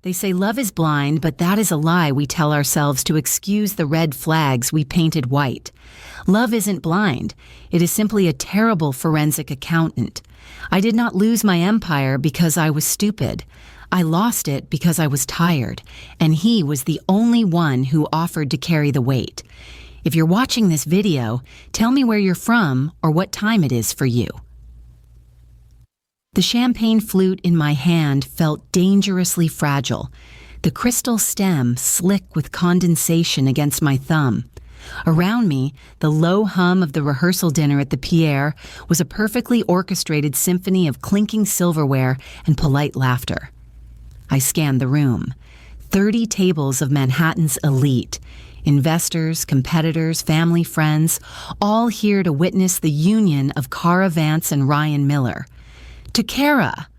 They say love is blind, but that is a lie we tell ourselves to excuse the red flags we painted white. Love isn't blind. It is simply a terrible forensic accountant. I did not lose my empire because I was stupid. I lost it because I was tired, and he was the only one who offered to carry the weight. If you're watching this video, tell me where you're from or what time it is for you. The champagne flute in my hand felt dangerously fragile, the crystal stem slick with condensation against my thumb. Around me, the low hum of the rehearsal dinner at the Pierre was a perfectly orchestrated symphony of clinking silverware and polite laughter. I scanned the room. 30 tables of Manhattan's elite. Investors, competitors, family, friends, all here to witness the union of Cara Vance and Ryan Miller. To Cara!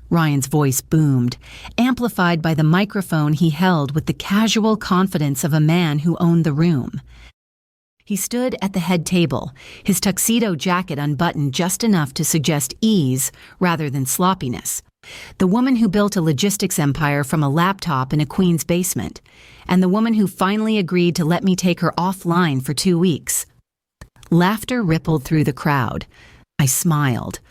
Ryan's voice boomed, amplified by the microphone he held with the casual confidence of a man who owned the room. He stood at the head table, his tuxedo jacket unbuttoned just enough to suggest ease rather than sloppiness. The woman who built a logistics empire from a laptop in a queen's basement, and the woman who finally agreed to let me take her offline for 2 weeks. Laughter rippled through the crowd. I smiled.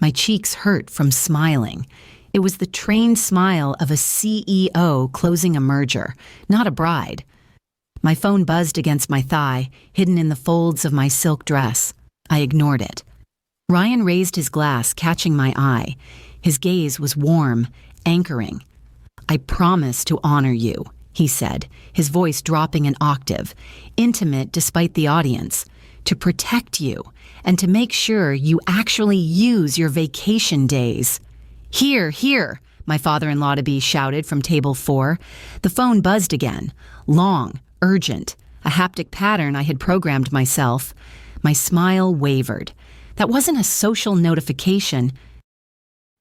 My cheeks hurt from smiling. It was the trained smile of a CEO closing a merger, not a bride. My phone buzzed against my thigh, hidden in the folds of my silk dress. I ignored it. Ryan raised his glass, catching my eye. His gaze was warm, anchoring. "I promise to honor you," he said, his voice dropping an octave, intimate despite the audience, "to protect you, and to make sure you actually use your vacation days." "Here, here," my father-in-law-to-be shouted from table 4. The phone buzzed again, long, urgent, a haptic pattern I had programmed myself. My smile wavered. That wasn't a social notification.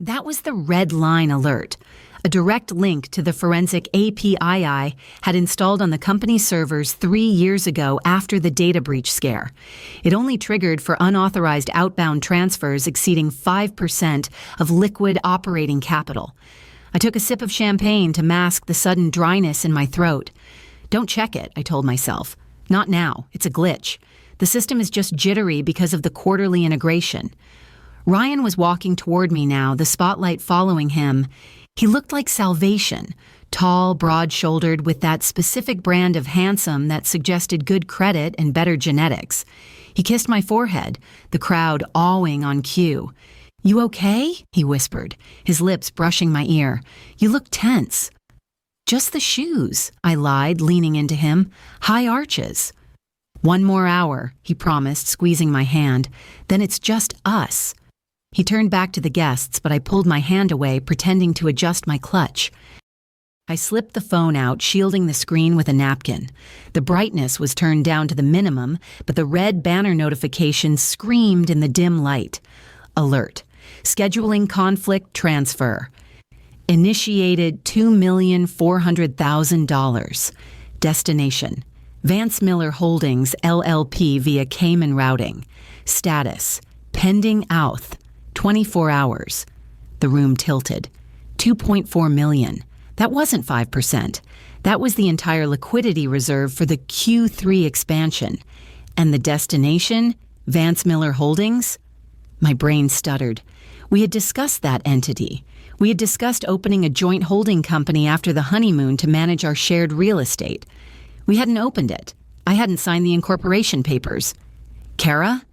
That was the red line alert, a direct link to the forensic API I had installed on the company's servers 3 years ago after the data breach scare. It only triggered for unauthorized outbound transfers exceeding 5% of liquid operating capital. I took a sip of champagne to mask the sudden dryness in my throat. "Don't check it," I told myself. "Not now. It's a glitch. The system is just jittery because of the quarterly integration." Ryan was walking toward me now, the spotlight following him. He looked like salvation, tall, broad-shouldered, with that specific brand of handsome that suggested good credit and better genetics. He kissed my forehead, the crowd awing on cue. "You okay?" he whispered, his lips brushing my ear. "You look tense." "Just the shoes," I lied, leaning into him. "High arches." "1 more hour," he promised, squeezing my hand. "Then it's just us." He turned back to the guests, but I pulled my hand away, pretending to adjust my clutch. I slipped the phone out, shielding the screen with a napkin. The brightness was turned down to the minimum, but the red banner notification screamed in the dim light. Alert. Scheduling conflict transfer. Initiated $2,400,000. Destination. Vance Miller Holdings, LLP via Cayman routing. Status. Pending auth. 24 hours. The room tilted. 2.4 million. That wasn't 5%. That was the entire liquidity reserve for the Q3 expansion. And the destination? Vance Miller Holdings? My brain stuttered. We had discussed that entity. We had discussed opening a joint holding company after the honeymoon to manage our shared real estate. We hadn't opened it. I hadn't signed the incorporation papers. Cara?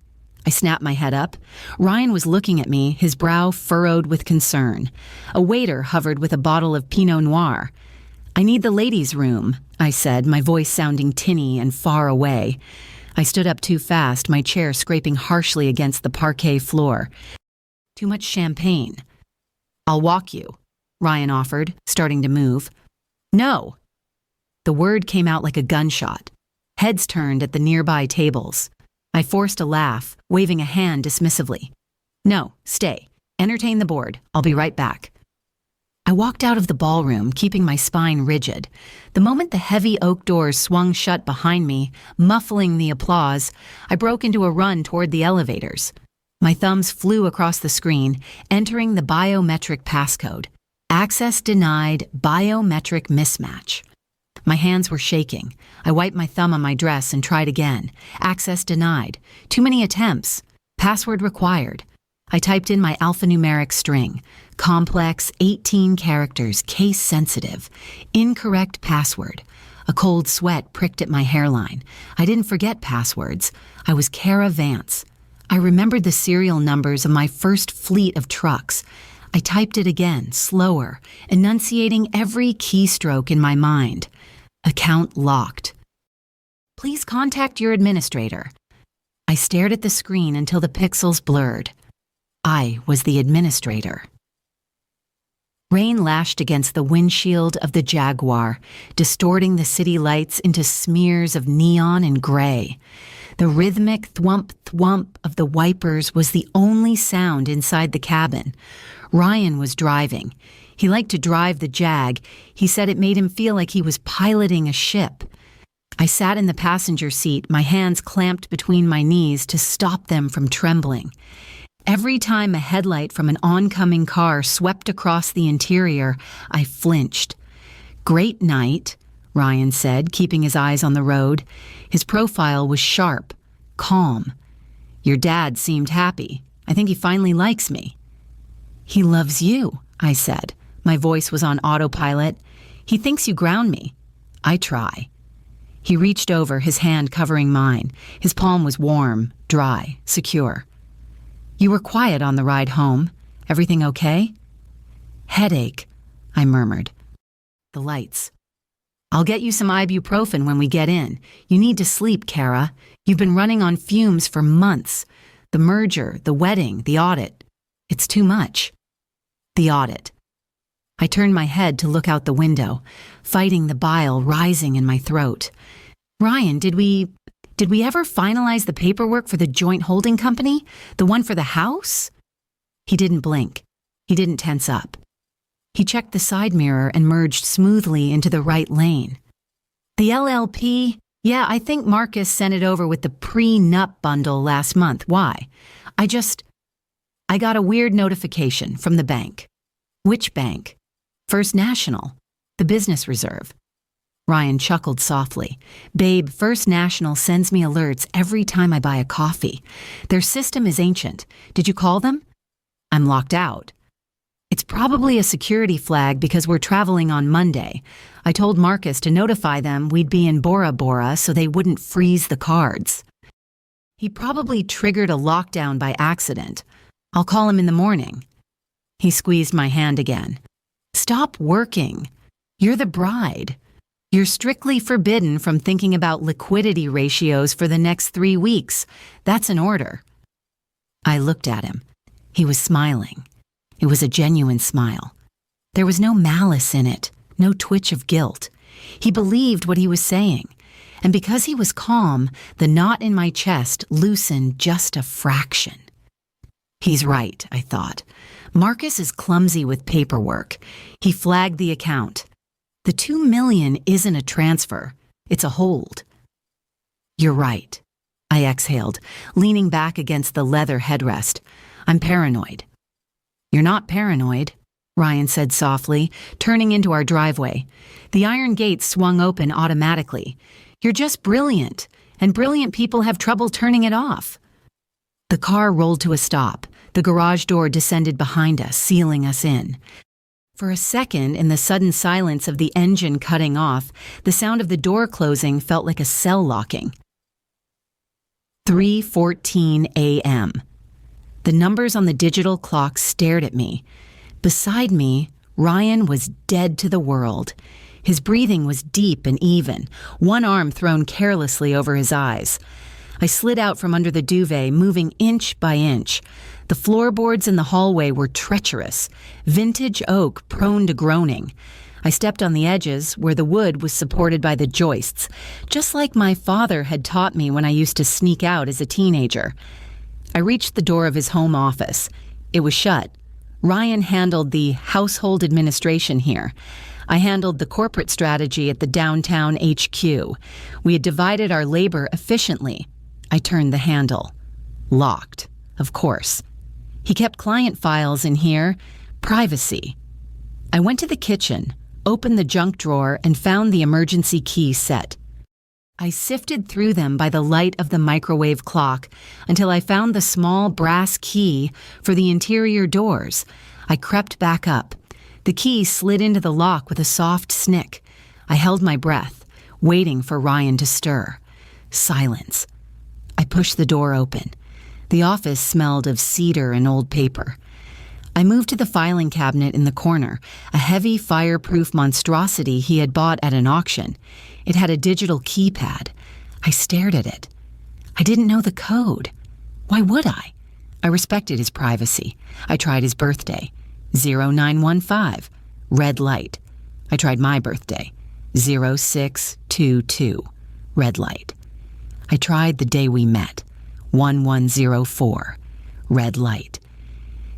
I snapped my head up. Ryan was looking at me, his brow furrowed with concern. A waiter hovered with a bottle of Pinot Noir. "I need the ladies' room," I said, my voice sounding tinny and far away. I stood up too fast, my chair scraping harshly against the parquet floor. "Too much champagne." "I'll walk you," Ryan offered, starting to move. "No." The word came out like a gunshot. Heads turned at the nearby tables. I forced a laugh, waving a hand dismissively. "No, stay. Entertain the board. I'll be right back." I walked out of the ballroom, keeping my spine rigid. The moment the heavy oak doors swung shut behind me, muffling the applause, I broke into a run toward the elevators. My thumbs flew across the screen, entering the biometric passcode. Access denied, biometric mismatch. My hands were shaking. I wiped my thumb on my dress and tried again. Access denied. Too many attempts. Password required. I typed in my alphanumeric string. Complex, 18 characters, case sensitive. Incorrect password. A cold sweat pricked at my hairline. I didn't forget passwords. I was Kara Vance. I remembered the serial numbers of my first fleet of trucks. I typed it again, slower, enunciating every keystroke in my mind. Account locked. Please contact your administrator. I stared at the screen until the pixels blurred. I was the administrator. Rain lashed against the windshield of the Jaguar, distorting the city lights into smears of neon and gray. The rhythmic thwump-thwump of the wipers was the only sound inside the cabin. Ryan was driving. He liked to drive the Jag. He said it made him feel like he was piloting a ship. I sat in the passenger seat, my hands clamped between my knees to stop them from trembling. Every time a headlight from an oncoming car swept across the interior, I flinched. "Great night," Ryan said, keeping his eyes on the road. His profile was sharp, calm. "Your dad seemed happy. I think he finally likes me." "He loves you," I said. My voice was on autopilot. "He thinks you ground me." "I try." He reached over, his hand covering mine. His palm was warm, dry, secure. "You were quiet on the ride home. Everything okay?" "Headache," I murmured. The lights. "I'll get you some ibuprofen when we get in. You need to sleep, Kara. You've been running on fumes for months. The merger, the wedding, the audit. It's too much." The audit. I turned my head to look out the window, fighting the bile rising in my throat. "Ryan, did we ever finalize the paperwork for the joint holding company? The one for the house?" He didn't blink. He didn't tense up. He checked the side mirror and merged smoothly into the right lane. "The LLP? Yeah, I think Marcus sent it over with the pre-nup bundle last month. Why? I got a weird notification from the bank." "Which bank?" "First National, the business reserve." Ryan chuckled softly. "Babe, First National sends me alerts every time I buy a coffee. Their system is ancient. Did you call them?" "I'm locked out." "It's probably a security flag because we're traveling on Monday. I told Marcus to notify them we'd be in Bora Bora so they wouldn't freeze the cards." "He probably triggered a lockdown by accident. I'll call him in the morning." He squeezed my hand again. "Stop working. You're the bride. You're strictly forbidden from thinking about liquidity ratios for the next 3 weeks. That's an order." I looked at him. He was smiling. It was a genuine smile. There was no malice in it, no twitch of guilt. He believed what he was saying. And because he was calm, the knot in my chest loosened just a fraction. He's right, I thought. Marcus is clumsy with paperwork. He flagged the account. The $2 million isn't a transfer. It's a hold. "You're right," I exhaled, leaning back against the leather headrest. "I'm paranoid." "You're not paranoid," Ryan said softly, turning into our driveway. The iron gate swung open automatically. "You're just brilliant, and brilliant people have trouble turning it off." The car rolled to a stop. The garage door descended behind us, sealing us in. For a second, in the sudden silence of the engine cutting off, the sound of the door closing felt like a cell locking. 3:14 a.m. The numbers on the digital clock stared at me. Beside me, Ryan was dead to the world. His breathing was deep and even, one arm thrown carelessly over his eyes. I slid out from under the duvet, moving inch by inch. The floorboards in the hallway were treacherous, vintage oak prone to groaning. I stepped on the edges where the wood was supported by the joists, just like my father had taught me when I used to sneak out as a teenager. I reached the door of his home office. It was shut. Ryan handled the household administration here. I handled the corporate strategy at the downtown HQ. We had divided our labor efficiently. I turned the handle. Locked, of course. He kept client files in here. Privacy. I went to the kitchen, opened the junk drawer, and found the emergency key set. I sifted through them by the light of the microwave clock until I found the small brass key for the interior doors. I crept back up. The key slid into the lock with a soft snick. I held my breath, waiting for Ryan to stir. Silence. I pushed the door open. The office smelled of cedar and old paper. I moved to the filing cabinet in the corner, a heavy fireproof monstrosity he had bought at an auction. It had a digital keypad. I stared at it. I didn't know the code. Why would I? I respected his privacy. I tried his birthday. 0915. Red light. I tried my birthday. 0622. Red light. I tried the day we met. 1104. Red light.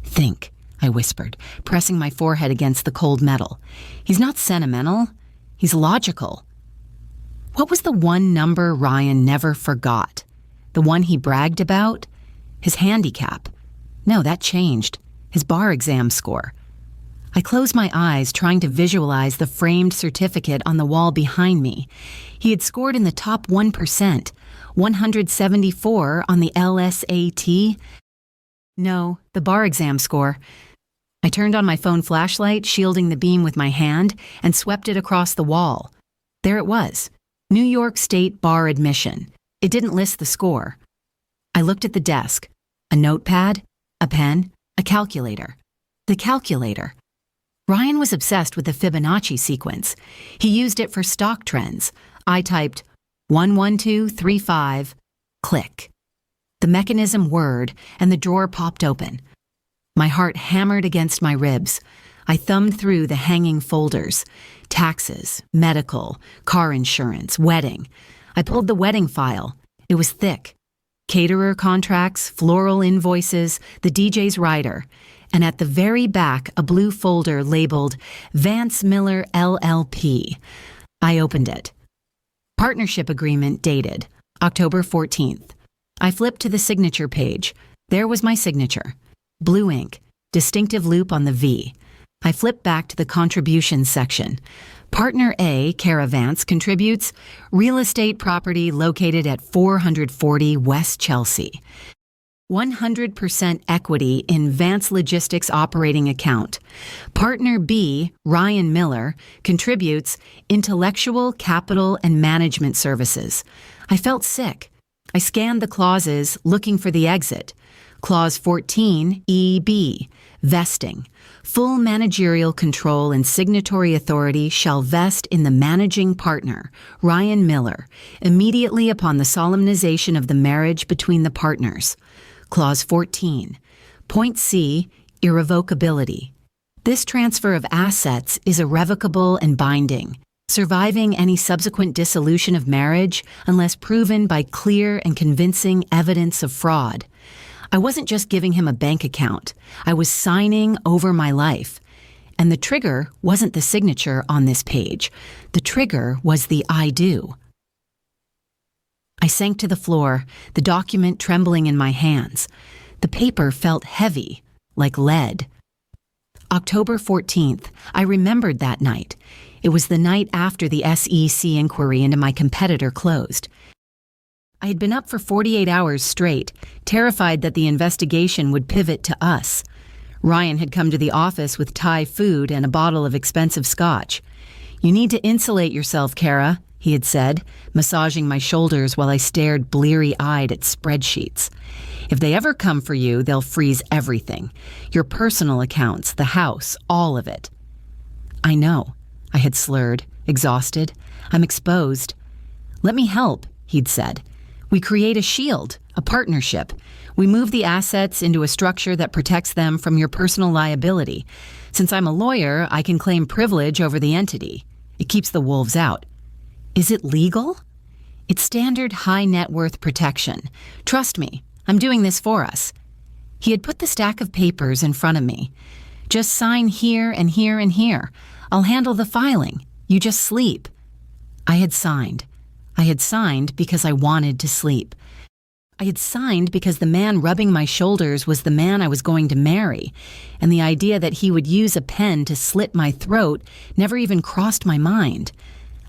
Think, I whispered, pressing my forehead against the cold metal. He's not sentimental. He's logical. What was the one number Ryan never forgot? The one he bragged about? His handicap. No, that changed. His bar exam score. I closed my eyes, trying to visualize the framed certificate on the wall behind me. He had scored in the top 1%, 174 on the LSAT. No, the bar exam score. I turned on my phone flashlight, shielding the beam with my hand, and swept it across the wall. There it was. New York State bar admission. It didn't list the score. I looked at the desk. A notepad, a pen, a calculator. The calculator. Ryan was obsessed with the Fibonacci sequence. He used it for stock trends. I typed 11235, click. The mechanism whirred, and the drawer popped open. My heart hammered against my ribs. I thumbed through the hanging folders. Taxes, medical, car insurance, wedding. I pulled the wedding file. It was thick. Caterer contracts, floral invoices, the DJ's rider. And at the very back, a blue folder labeled Vance Miller LLP. I opened it. Partnership agreement dated October 14th. I flipped to the signature page. There was my signature. Blue ink, distinctive loop on the V. I flipped back to the contributions section. Partner A, Vance, contributes real estate property located at 440 West Chelsea. 100% equity in Vance Logistics operating account. Partner B, Ryan Miller, contributes intellectual, capital, and management services. I felt sick. I scanned the clauses, looking for the exit. Clause 14, EB, vesting. Full managerial control and signatory authority shall vest in the managing partner, Ryan Miller, immediately upon the solemnization of the marriage between the partners. Clause 14. Point C, irrevocability. This transfer of assets is irrevocable and binding, surviving any subsequent dissolution of marriage unless proven by clear and convincing evidence of fraud. I wasn't just giving him a bank account. I was signing over my life. And the trigger wasn't the signature on this page. The trigger was the I do. I sank to the floor, the document trembling in my hands. The paper felt heavy, like lead. October 14th, I remembered that night. It was the night after the SEC inquiry into my competitor closed. I had been up for 48 hours straight, terrified that the investigation would pivot to us. Ryan had come to the office with Thai food and a bottle of expensive scotch. "You need to insulate yourself, Kara," he had said, massaging my shoulders while I stared bleary-eyed at spreadsheets. "If they ever come for you, they'll freeze everything. Your personal accounts, the house, all of it." "I know," I had slurred, exhausted. "I'm exposed." "Let me help," he'd said. "We create a shield, a partnership. We move the assets into a structure that protects them from your personal liability. Since I'm a lawyer, I can claim privilege over the entity. It keeps the wolves out." "Is it legal?" "It's standard high net worth protection. Trust me, I'm doing this for us." He had put the stack of papers in front of me. "Just sign here and here and here. I'll handle the filing. You just sleep." I had signed. I had signed because I wanted to sleep. I had signed because the man rubbing my shoulders was the man I was going to marry, and the idea that he would use a pen to slit my throat never even crossed my mind.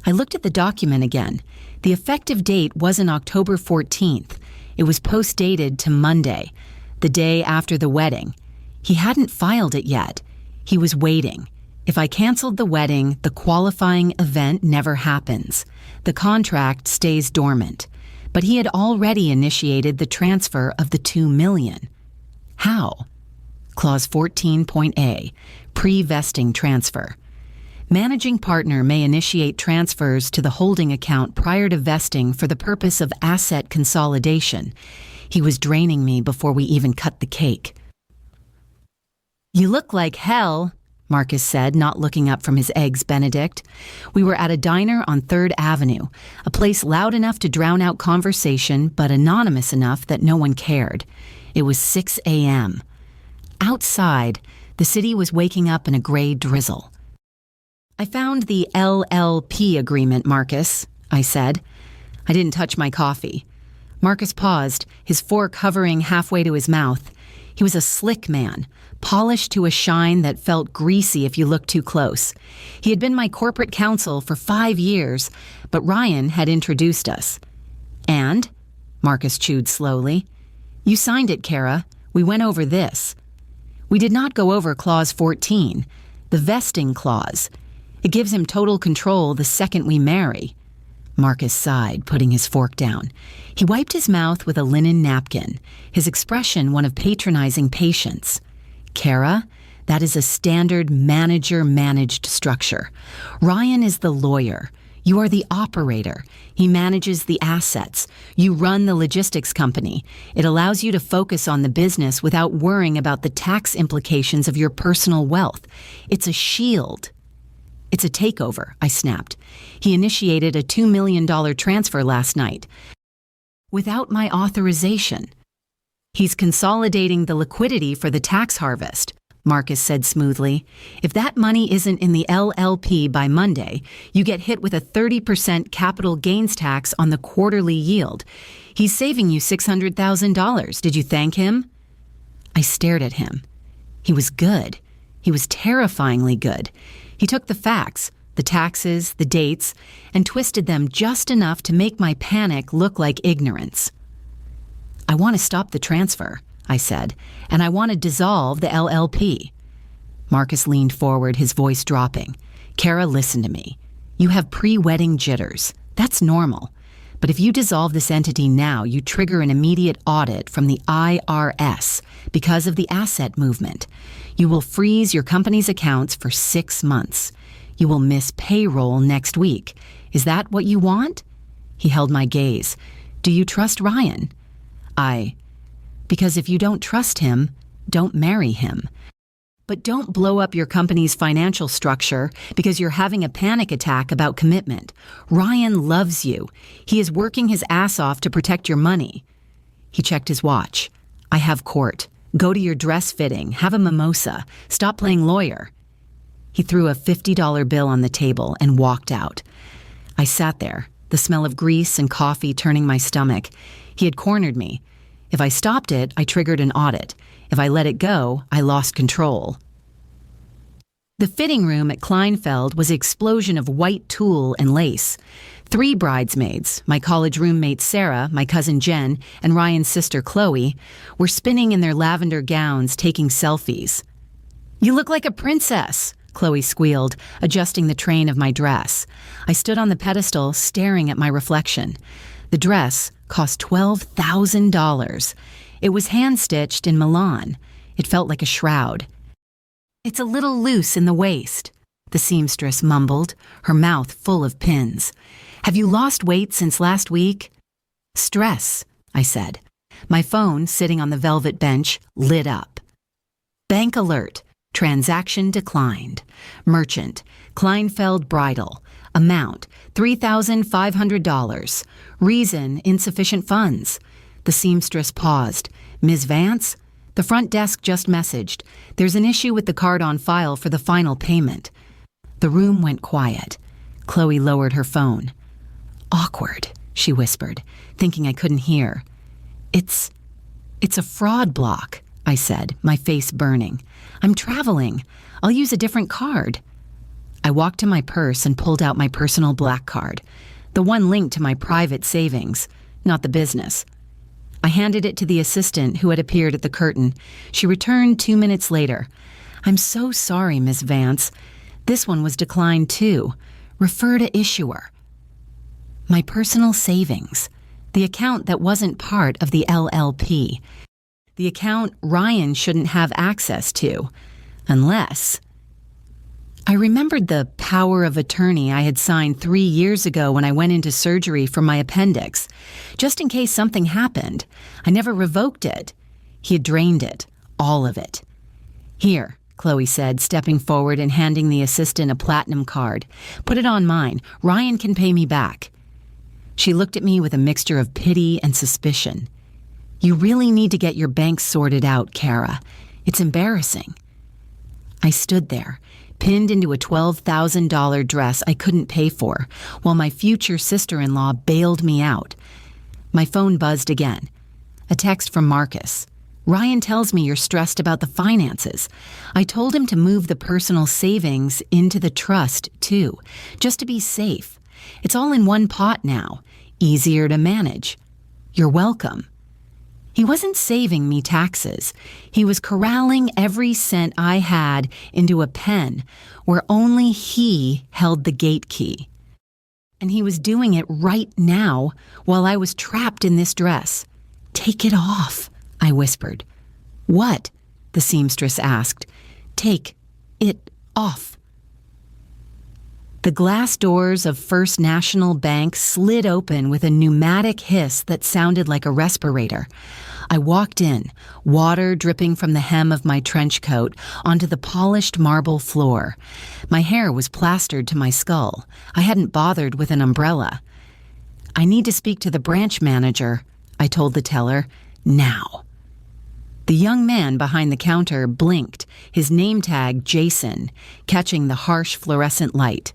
I looked at the document again. The effective date wasn't October 14th. It was post-dated to Monday, the day after the wedding. He hadn't filed it yet. He was waiting. If I canceled the wedding, the qualifying event never happens. The contract stays dormant. But he had already initiated the transfer of the $2 million. How? Clause 14.A, pre-vesting transfer. Managing partner may initiate transfers to the holding account prior to vesting for the purpose of asset consolidation. He was draining me before we even cut the cake. "You look like hell," Marcus said, not looking up from his Eggs Benedict. We were at a diner on 3rd Avenue, a place loud enough to drown out conversation, but anonymous enough that no one cared. It was 6 a.m. Outside, the city was waking up in a gray drizzle. "I found the LLP agreement, Marcus," I said. I didn't touch my coffee. Marcus paused, his fork hovering halfway to his mouth. He was a slick man, polished to a shine that felt greasy if you looked too close. He had been my corporate counsel for 5 years, but Ryan had introduced us. "And?" Marcus chewed slowly. "You signed it, Kara. We went over this." We did not go over Clause 14, the vesting clause. It gives him total control the second we marry. Marcus sighed, putting his fork down. He wiped his mouth with a linen napkin, his expression one of patronizing patience. "Kara, that is a standard manager-managed structure. Ryan is the lawyer. You are the operator. He manages the assets. You run the logistics company. It allows you to focus on the business without worrying about the tax implications of your personal wealth. It's a shield." "It's a takeover," I snapped. "He initiated a $2 million transfer last night. Without my authorization." "He's consolidating the liquidity for the tax harvest," Marcus said smoothly. "If that money isn't in the LLP by Monday, you get hit with a 30% capital gains tax on the quarterly yield. He's saving you $600,000. Did you thank him?" I stared at him. He was good. He was terrifyingly good. He took the facts, the taxes, the dates, and twisted them just enough to make my panic look like ignorance. "I want to stop the transfer," I said, "and I want to dissolve the LLP." Marcus leaned forward, his voice dropping. "Kara, listen to me. You have pre-wedding jitters. That's normal. But if you dissolve this entity now, you trigger an immediate audit from the IRS because of the asset movement. You will freeze your company's accounts for 6 months. You will miss payroll next week. Is that what you want?" He held my gaze. "Do you trust Ryan?" Because if you don't trust him, don't marry him. But don't blow up your company's financial structure because you're having a panic attack about commitment. Ryan loves you. He is working his ass off to protect your money." He checked his watch. "I have court. Go to your dress fitting. Have a mimosa. Stop playing lawyer." He threw a $50 bill on the table and walked out. I sat there, the smell of grease and coffee turning my stomach. He had cornered me. If I stopped it, I triggered an audit. If I let it go, I lost control. The fitting room at Kleinfeld was an explosion of white tulle and lace. 3 bridesmaids, my college roommate Sarah, my cousin Jen, and Ryan's sister Chloe, were spinning in their lavender gowns, taking selfies. "You look like a princess," Chloe squealed, adjusting the train of my dress. I stood on the pedestal, staring at my reflection. The dress cost $12,000. It was hand-stitched in Milan. It felt like a shroud. "It's a little loose in the waist," the seamstress mumbled, her mouth full of pins. "Have you lost weight since last week?" "Stress," I said. My phone, sitting on the velvet bench, lit up. "Bank alert. Transaction declined. Merchant, Kleinfeld Bridal. Amount, $3,500. Reason, insufficient funds." The seamstress paused. "Ms. Vance? The front desk just messaged. There's an issue with the card on file for the final payment." The room went quiet. Chloe lowered her phone. "Awkward," she whispered, thinking I couldn't hear. It's a fraud block, I said, my face burning. I'm traveling. I'll use a different card. I walked to my purse and pulled out my personal black card, the one linked to my private savings, not the business. I handed it to the assistant who had appeared at the curtain. She returned 2 minutes later. I'm so sorry, Miss Vance. This one was declined too. Refer to issuer. My personal savings. The account that wasn't part of the LLP. The account Ryan shouldn't have access to. Unless... I remembered the power of attorney I had signed 3 years ago when I went into surgery for my appendix. Just in case something happened. I never revoked it. He had drained it. All of it. Here, Chloe said, stepping forward and handing the assistant a platinum card. Put it on mine. Ryan can pay me back. She looked at me with a mixture of pity and suspicion. You really need to get your bank sorted out, Kara. It's embarrassing. I stood there, pinned into a $12,000 dress I couldn't pay for, while my future sister-in-law bailed me out. My phone buzzed again. A text from Marcus. Ryan tells me you're stressed about the finances. I told him to move the personal savings into the trust, too, just to be safe. It's all in one pot now. Easier to manage. You're welcome. He wasn't saving me taxes. He was corralling every cent I had into a pen where only he held the gate key. And he was doing it right now while I was trapped in this dress. Take it off, I whispered. What? The seamstress asked. Take it off. The glass doors of First National Bank slid open with a pneumatic hiss that sounded like a respirator. I walked in, water dripping from the hem of my trench coat onto the polished marble floor. My hair was plastered to my skull. I hadn't bothered with an umbrella. I need to speak to the branch manager, I told the teller, now. The young man behind the counter blinked, his name tag Jason, catching the harsh fluorescent light.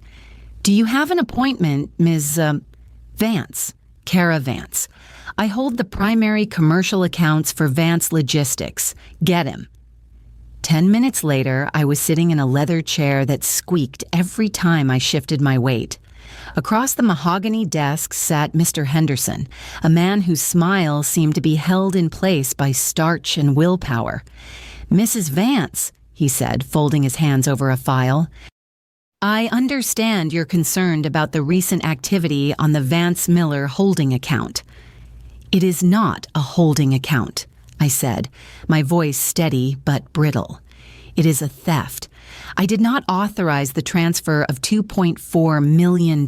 Do you have an appointment, Ms. Vance? Kara Vance. I hold the primary commercial accounts for Vance Logistics. Get him. 10 minutes later, I was sitting in a leather chair that squeaked every time I shifted my weight. Across the mahogany desk sat Mr. Henderson, a man whose smile seemed to be held in place by starch and willpower. Mrs. Vance, he said, folding his hands over a file. I understand you're concerned about the recent activity on the Vance Miller holding account. It is not a holding account, I said, my voice steady but brittle. It is a theft. I did not authorize the transfer of $2.4 million.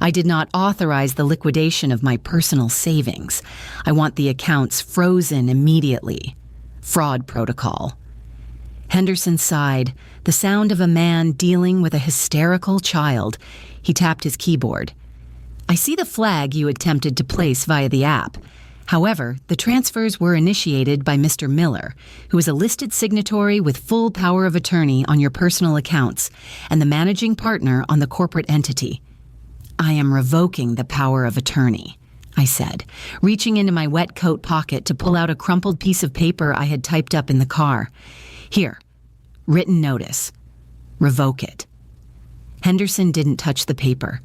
I did not authorize the liquidation of my personal savings. I want the accounts frozen immediately. Fraud protocol. Henderson sighed, the sound of a man dealing with a hysterical child. He tapped his keyboard. I see the flag you attempted to place via the app. However, the transfers were initiated by Mr. Miller, who is a listed signatory with full power of attorney on your personal accounts and the managing partner on the corporate entity. I am revoking the power of attorney, I said, reaching into my wet coat pocket to pull out a crumpled piece of paper I had typed up in the car. Here, written notice. Revoke it. Henderson didn't touch the paper.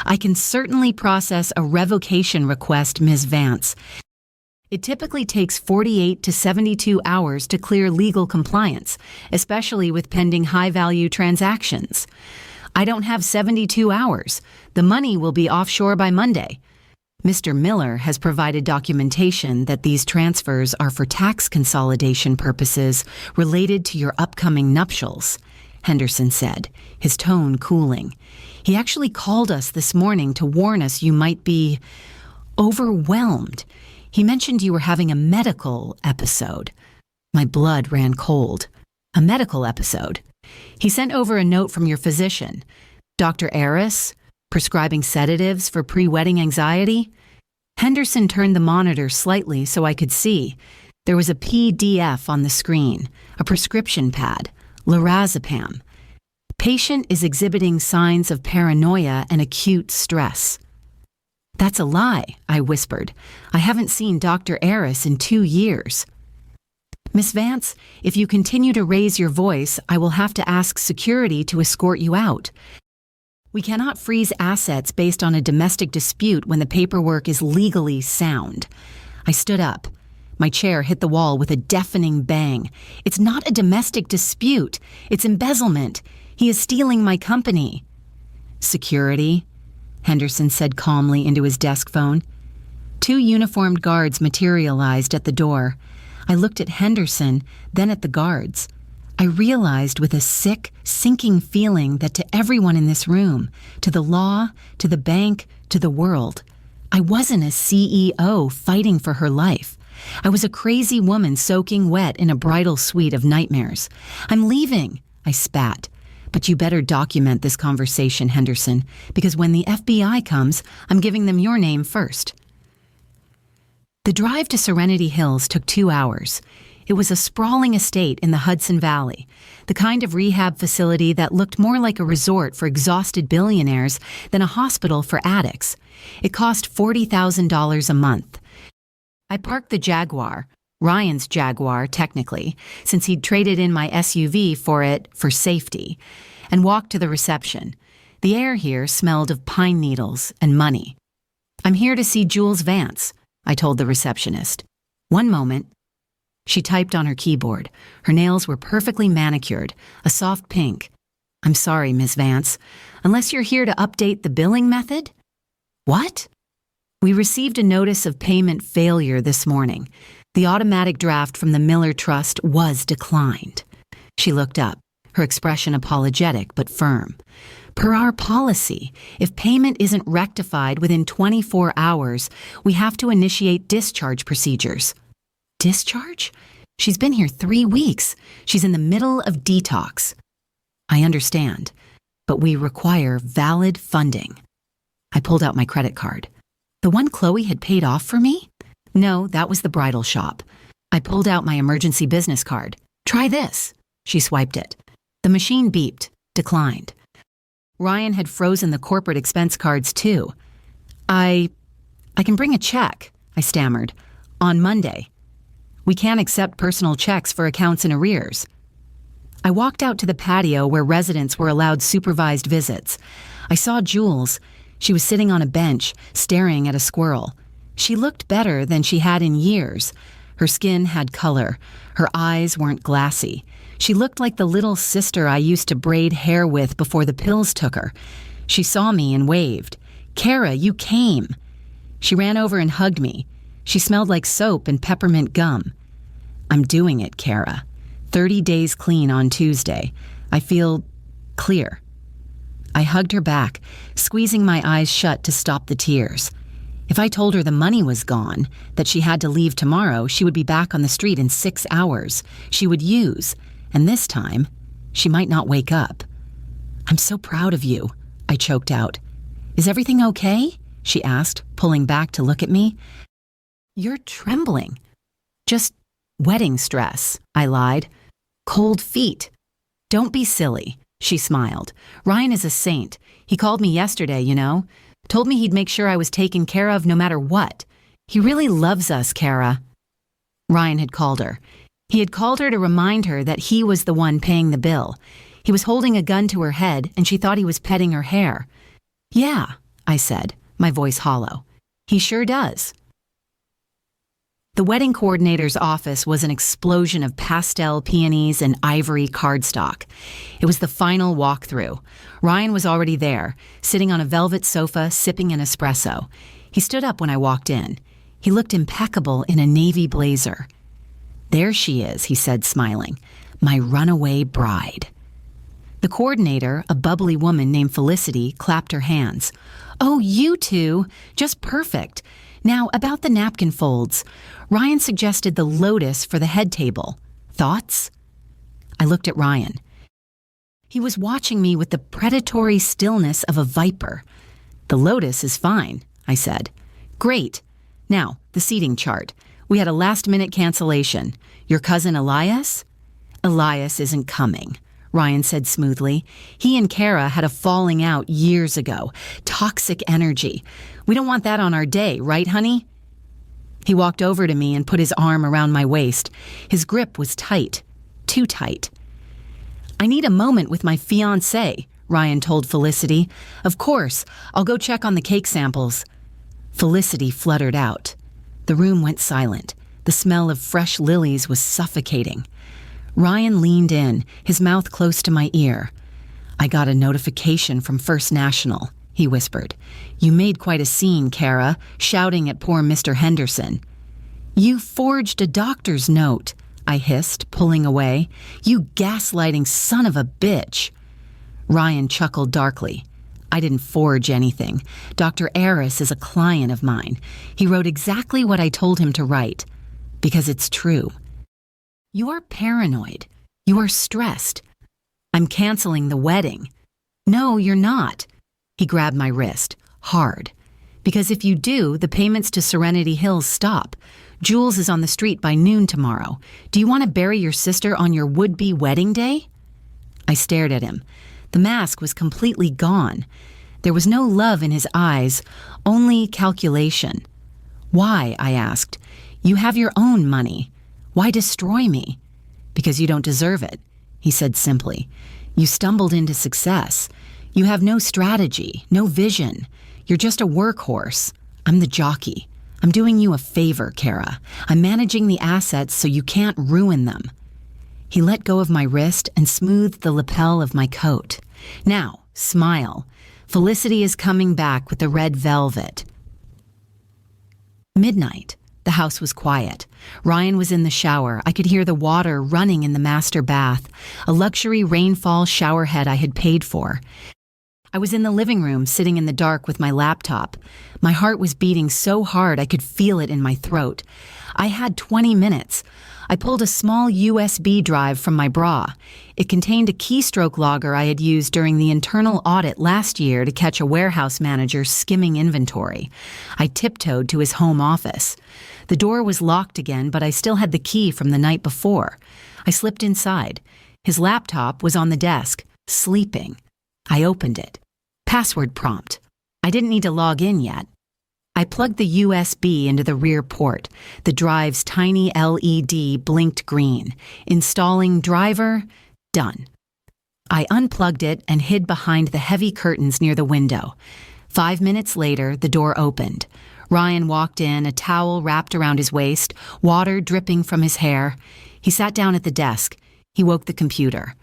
I can certainly process a revocation request, Ms. Vance. It typically takes 48 to 72 hours to clear legal compliance, especially with pending high-value transactions. I don't have 72 hours. The money will be offshore by Monday. Mr. Miller has provided documentation that these transfers are for tax consolidation purposes related to your upcoming nuptials, Henderson said, his tone cooling. He actually called us this morning to warn us you might be overwhelmed. He mentioned you were having a medical episode. My blood ran cold. A medical episode. He sent over a note from your physician, Dr. Aris, prescribing sedatives for pre-wedding anxiety. Henderson turned the monitor slightly so I could see. There was a PDF on the screen, a prescription pad, lorazepam. Patient is exhibiting signs of paranoia and acute stress. That's a lie, I whispered. I haven't seen Dr. Eris in 2 years. Miss Vance, if you continue to raise your voice, I will have to ask security to escort you out. We cannot freeze assets based on a domestic dispute when the paperwork is legally sound. I stood up. My chair hit the wall with a deafening bang. It's not a domestic dispute. It's embezzlement. He is stealing my company. Security? Henderson said calmly into his desk phone. 2 uniformed guards materialized at the door. I looked at Henderson, then at the guards. I realized with a sick, sinking feeling that to everyone in this room, to the law, to the bank, to the world, I wasn't a CEO fighting for her life. I was a crazy woman soaking wet in a bridal suite of nightmares. I'm leaving, I spat. But you better document this conversation, Henderson, because when the FBI comes, I'm giving them your name first. The drive to Serenity Hills took 2 hours. It was a sprawling estate in the Hudson Valley, the kind of rehab facility that looked more like a resort for exhausted billionaires than a hospital for addicts. It cost $40,000 a month. I parked the Jaguar, Ryan's Jaguar technically, since he'd traded in my SUV for it for safety, and walked to the reception. The air here smelled of pine needles and money. I'm here to see Jules Vance, I told the receptionist. One moment. She typed on her keyboard. Her nails were perfectly manicured, a soft pink. I'm sorry, Ms. Vance. Unless you're here to update the billing method? What? We received a notice of payment failure this morning. The automatic draft from the Miller Trust was declined. She looked up, her expression apologetic but firm. Per our policy, if payment isn't rectified within 24 hours, we have to initiate discharge procedures. Discharge? She's been here 3 weeks. She's in the middle of detox. I understand, but we require valid funding. I pulled out my credit card. The one Chloe had paid off for me? No, that was the bridal shop. I pulled out my emergency business card. Try this. She swiped it. The machine beeped, declined. Ryan had frozen the corporate expense cards too. I can bring a check, I stammered, on Monday. We can't accept personal checks for accounts in arrears. I walked out to the patio where residents were allowed supervised visits. I saw Jules. She was sitting on a bench, staring at a squirrel. She looked better than she had in years. Her skin had color. Her eyes weren't glassy. She looked like the little sister I used to braid hair with before the pills took her. She saw me and waved. Kara, you came. She ran over and hugged me. She smelled like soap and peppermint gum. I'm doing it, Kara. 30 days clean on Tuesday. I feel clear. I hugged her back, squeezing my eyes shut to stop the tears. If I told her the money was gone, that she had to leave tomorrow, she would be back on the street in 6 hours. She would use, and this time, she might not wake up. I'm so proud of you, I choked out. Is everything okay? She asked, pulling back to look at me. You're trembling. Just wedding stress, I lied. Cold feet. Don't be silly, she smiled. Ryan is a saint. He called me yesterday, you know. Told me he'd make sure I was taken care of no matter what. He really loves us, Kara. Ryan had called her. He had called her to remind her that he was the one paying the bill. He was holding a gun to her head, and she thought he was petting her hair. Yeah, I said, my voice hollow. He sure does. The wedding coordinator's office was an explosion of pastel peonies and ivory cardstock. It was the final walkthrough. Ryan was already there, sitting on a velvet sofa, sipping an espresso. He stood up when I walked in. He looked impeccable in a navy blazer. There she is, he said, smiling. My runaway bride. The coordinator, a bubbly woman named Felicity, clapped her hands. Oh, you two! Just perfect. Now, about the napkin folds. Ryan suggested the lotus for the head table. Thoughts? I looked at Ryan. He was watching me with the predatory stillness of a viper. The lotus is fine, I said. Great. Now, the seating chart. We had a last-minute cancellation. Your cousin Elias? Elias isn't coming, Ryan said smoothly. He and Kara had a falling out years ago. toxic energy. We don't want that on our day, right, honey? He walked over to me and put his arm around my waist. His grip was tight, too tight. I need a moment with my fiancé, Ryan told Felicity. Of course, I'll go check on the cake samples. Felicity fluttered out. The room went silent. The smell of fresh lilies was suffocating. Ryan leaned in, his mouth close to my ear. I got a notification from First National, he whispered. You made quite a scene, Kara, shouting at poor Mr. Henderson. You forged a doctor's note, I hissed, pulling away. You gaslighting son of a bitch. Ryan chuckled darkly. I didn't forge anything. Dr. Aris is a client of mine. He wrote exactly what I told him to write. Because it's true. You are paranoid. You are stressed. I'm canceling the wedding. No, you're not. He grabbed my wrist, hard. Because if you do, the payments to Serenity Hills stop. Jules is on the street by noon tomorrow. Do you want to bury your sister on your would-be wedding day? I stared at him. The mask was completely gone. There was no love in his eyes, only calculation. Why, I asked. You have your own money. Why destroy me? Because you don't deserve it, he said simply. You stumbled into success. You have no strategy, no vision. You're just a workhorse. I'm the jockey. I'm doing you a favor, Kara. I'm managing the assets so you can't ruin them. He let go of my wrist and smoothed the lapel of my coat. Now, smile. Felicity is coming back with the red velvet. Midnight. The house was quiet. Ryan was in the shower. I could hear the water running in the master bath, a luxury rainfall showerhead I had paid for. I was in the living room, sitting in the dark with my laptop. My heart was beating so hard I could feel it in my throat. I had 20 minutes. I pulled a small USB drive from my bra. It contained a keystroke logger I had used during the internal audit last year to catch a warehouse manager skimming inventory. I tiptoed to his home office. The door was locked again, but I still had the key from the night before. I slipped inside. His laptop was on the desk, sleeping. I opened it. Password prompt. I didn't need to log in yet. I plugged the USB into the rear port. The drive's tiny LED blinked green. Installing driver, done. I unplugged it and hid behind the heavy curtains near the window. 5 minutes later, the door opened. Ryan walked in, a towel wrapped around his waist, water dripping from his hair. He sat down at the desk. He woke the computer.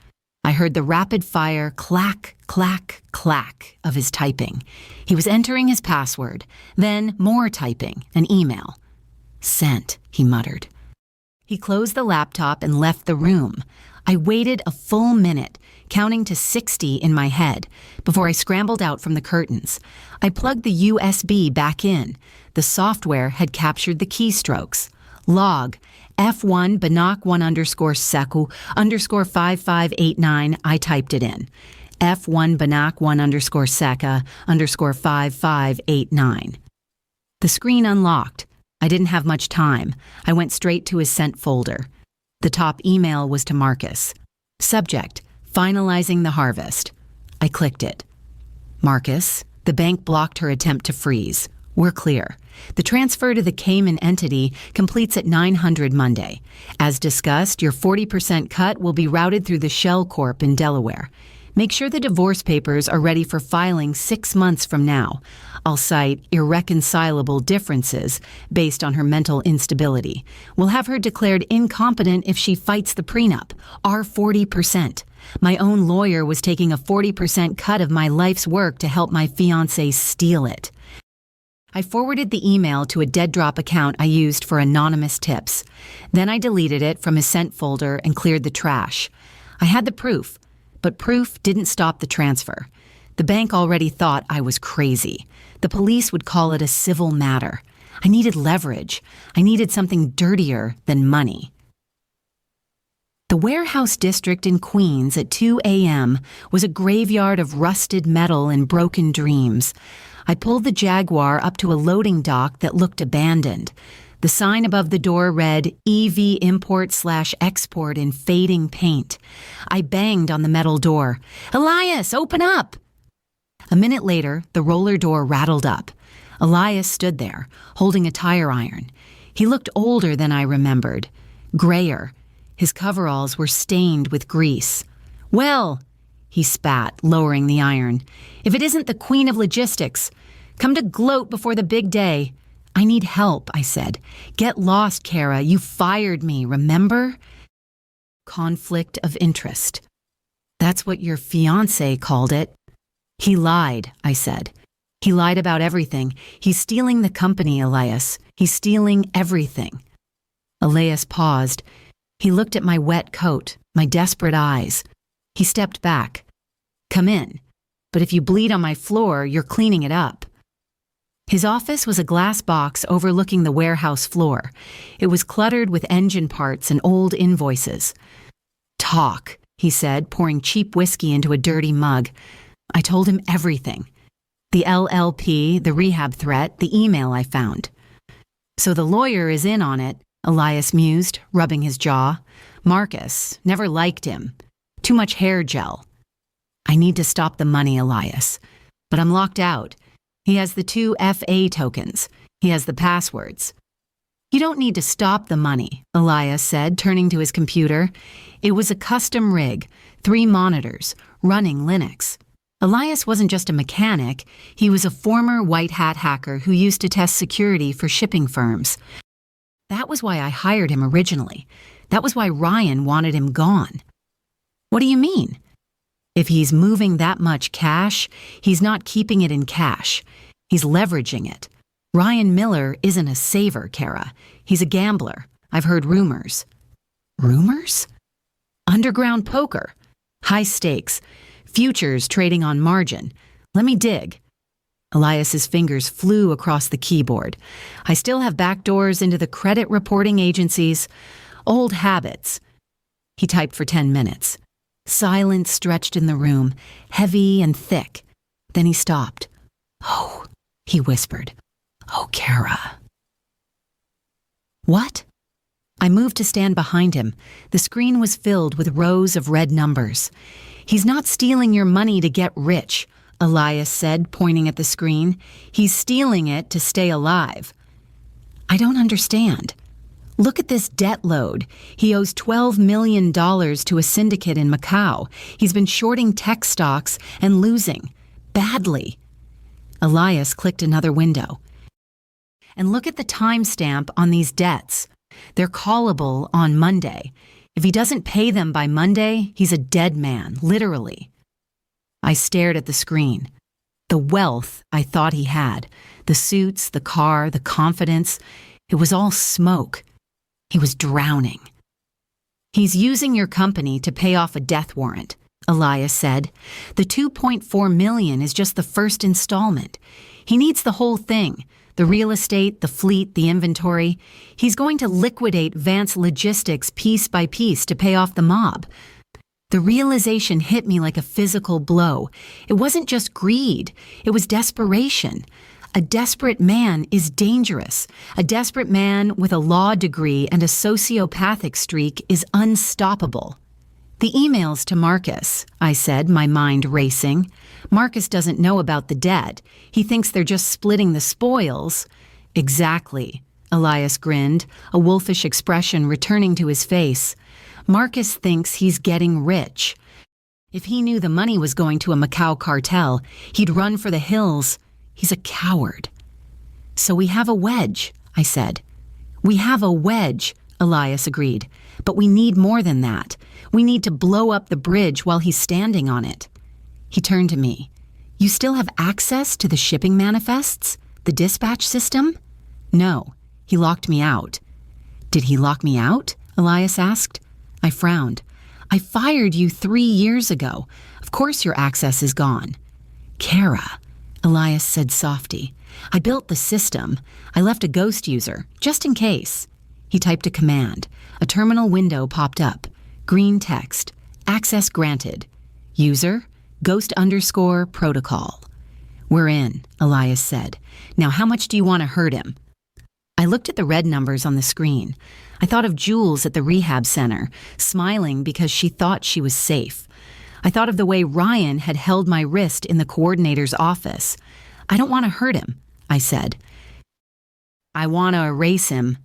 I heard the rapid-fire clack, clack, clack of his typing. He was entering his password, then more typing, an email. Sent, he muttered. He closed the laptop and left the room. I waited a full minute, counting to 60 in my head, before I scrambled out from the curtains. I plugged the USB back in. The software had captured the keystrokes. Log, F1 Banach 1 underscore Seku underscore 5589, I typed it in. F1 Banach 1 underscore Seka underscore 5589. The screen unlocked. I didn't have much time. I went straight to his sent folder. The top email was to Marcus. Subject, finalizing the harvest. I clicked it. Marcus, the bank blocked her attempt to freeze. We're clear. The transfer to the Cayman entity completes at 900 Monday. As discussed, your 40% cut will be routed through the Shell Corp in Delaware. Make sure the divorce papers are ready for filing 6 months from now. I'll cite irreconcilable differences based on her mental instability. We'll have her declared incompetent if she fights the prenup, our 40%. My own lawyer was taking a 40% cut of my life's work to help my fiancé steal it. I forwarded the email to a dead drop account I used for anonymous tips. Then I deleted it from his sent folder and cleared the trash. I had the proof, but proof didn't stop the transfer. The bank already thought I was crazy. The police would call it a civil matter. I needed leverage. I needed something dirtier than money. The warehouse district in Queens at 2 a.m. was a graveyard of rusted metal and broken dreams. I pulled the Jaguar up to a loading dock that looked abandoned. The sign above the door read EV Import/Export in fading paint. I banged on the metal door. Elias, open up! A minute later, the roller door rattled up. Elias stood there, holding a tire iron. He looked older than I remembered, grayer. His coveralls were stained with grease. "Well," he spat, lowering the iron, "if it isn't the queen of logistics. Come to gloat before the big day." "I need help," I said. "Get lost, Kara. You fired me, remember?" Conflict of interest. That's what your fiancé called it. He lied, I said. He lied about everything. He's stealing the company, Elias. He's stealing everything. Elias paused. He looked at my wet coat, my desperate eyes. He stepped back. "Come in. But if you bleed on my floor, you're cleaning it up." His office was a glass box overlooking the warehouse floor. It was cluttered with engine parts and old invoices. "Talk," he said, pouring cheap whiskey into a dirty mug. I told him everything. The LLP, the rehab threat, the email I found. "So the lawyer is in on it," Elias mused, rubbing his jaw. "Marcus, never liked him. Too much hair gel." "I need to stop the money, Elias. But I'm locked out. He has the 2 FA tokens. He has the passwords." "You don't need to stop the money," Elias said, turning to his computer. It was a custom rig, 3 monitors, running Linux. Elias wasn't just a mechanic, he was a former white hat hacker who used to test security for shipping firms. That was why I hired him originally. That was why Ryan wanted him gone. "What do you mean?" "If he's moving that much cash, he's not keeping it in cash. He's leveraging it. Ryan Miller isn't a saver, Kara. He's a gambler. I've heard rumors." "Rumors?" "Underground poker. High stakes. Futures trading on margin. Let me dig." Elias's fingers flew across the keyboard. "I still have backdoors into the credit reporting agencies. Old habits." He typed for 10 minutes. Silence stretched in the room, heavy and thick. Then he stopped. "Oh," he whispered. "Oh, Kara." "What?" I moved to stand behind him. The screen was filled with rows of red numbers. "He's not stealing your money to get rich," Elias said, pointing at the screen. "He's stealing it to stay alive." "I don't understand." "Look at this debt load. He owes $12 million to a syndicate in Macau. He's been shorting tech stocks and losing. Badly." Elias clicked another window. "And look at the timestamp on these debts. They're callable on Monday. If he doesn't pay them by Monday, he's a dead man, literally." I stared at the screen. The wealth I thought he had, the suits, the car, the confidence, it was all smoke. He was drowning. "He's using your company to pay off a death warrant," Elias said. "The $2.4 million is just the first installment. He needs the whole thing. The real estate, the fleet, the inventory. He's going to liquidate Vance Logistics piece by piece to pay off the mob." The realization hit me like a physical blow. It wasn't just greed. It was desperation. A desperate man is dangerous. A desperate man with a law degree and a sociopathic streak is unstoppable. "The emails to Marcus," I said, my mind racing. "Marcus doesn't know about the debt. He thinks they're just splitting the spoils." "Exactly," Elias grinned, a wolfish expression returning to his face. "Marcus thinks he's getting rich. If he knew the money was going to a Macau cartel, he'd run for the hills. He's a coward." "So we have a wedge," I said. "We have a wedge," Elias agreed. "But we need more than that. We need to blow up the bridge while he's standing on it." He turned to me. "You still have access to the shipping manifests? The dispatch system?" "No. He locked me out." "Did he lock me out?" Elias asked. I frowned. "I fired you 3 years ago. Of course your access is gone." "Kara," Elias said softly. "I built the system. I left a ghost user, just in case." He typed a command. A terminal window popped up. Green text. "Access granted. User, ghost_protocol." "We're in," Elias said. "Now how much do you want to hurt him?" I looked at the red numbers on the screen. I thought of Jules at the rehab center, smiling because she thought she was safe. I thought of the way Ryan had held my wrist in the coordinator's office. I don't want to hurt him, I said. I want to erase him.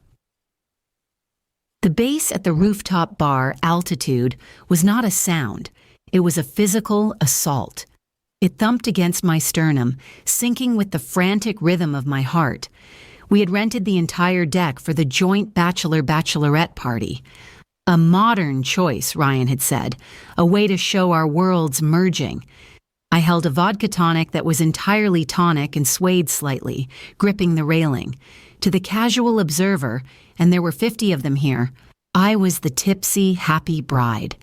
The bass at the rooftop bar, Altitude, was not a sound. It was a physical assault. It thumped against my sternum, syncing with the frantic rhythm of my heart. We had rented the entire deck for the joint bachelor-bachelorette party. A modern choice, Ryan had said, a way to show our worlds merging. I held a vodka tonic that was entirely tonic and swayed slightly, gripping the railing. To the casual observer, and there were 50 of them here, I was the tipsy, happy bride.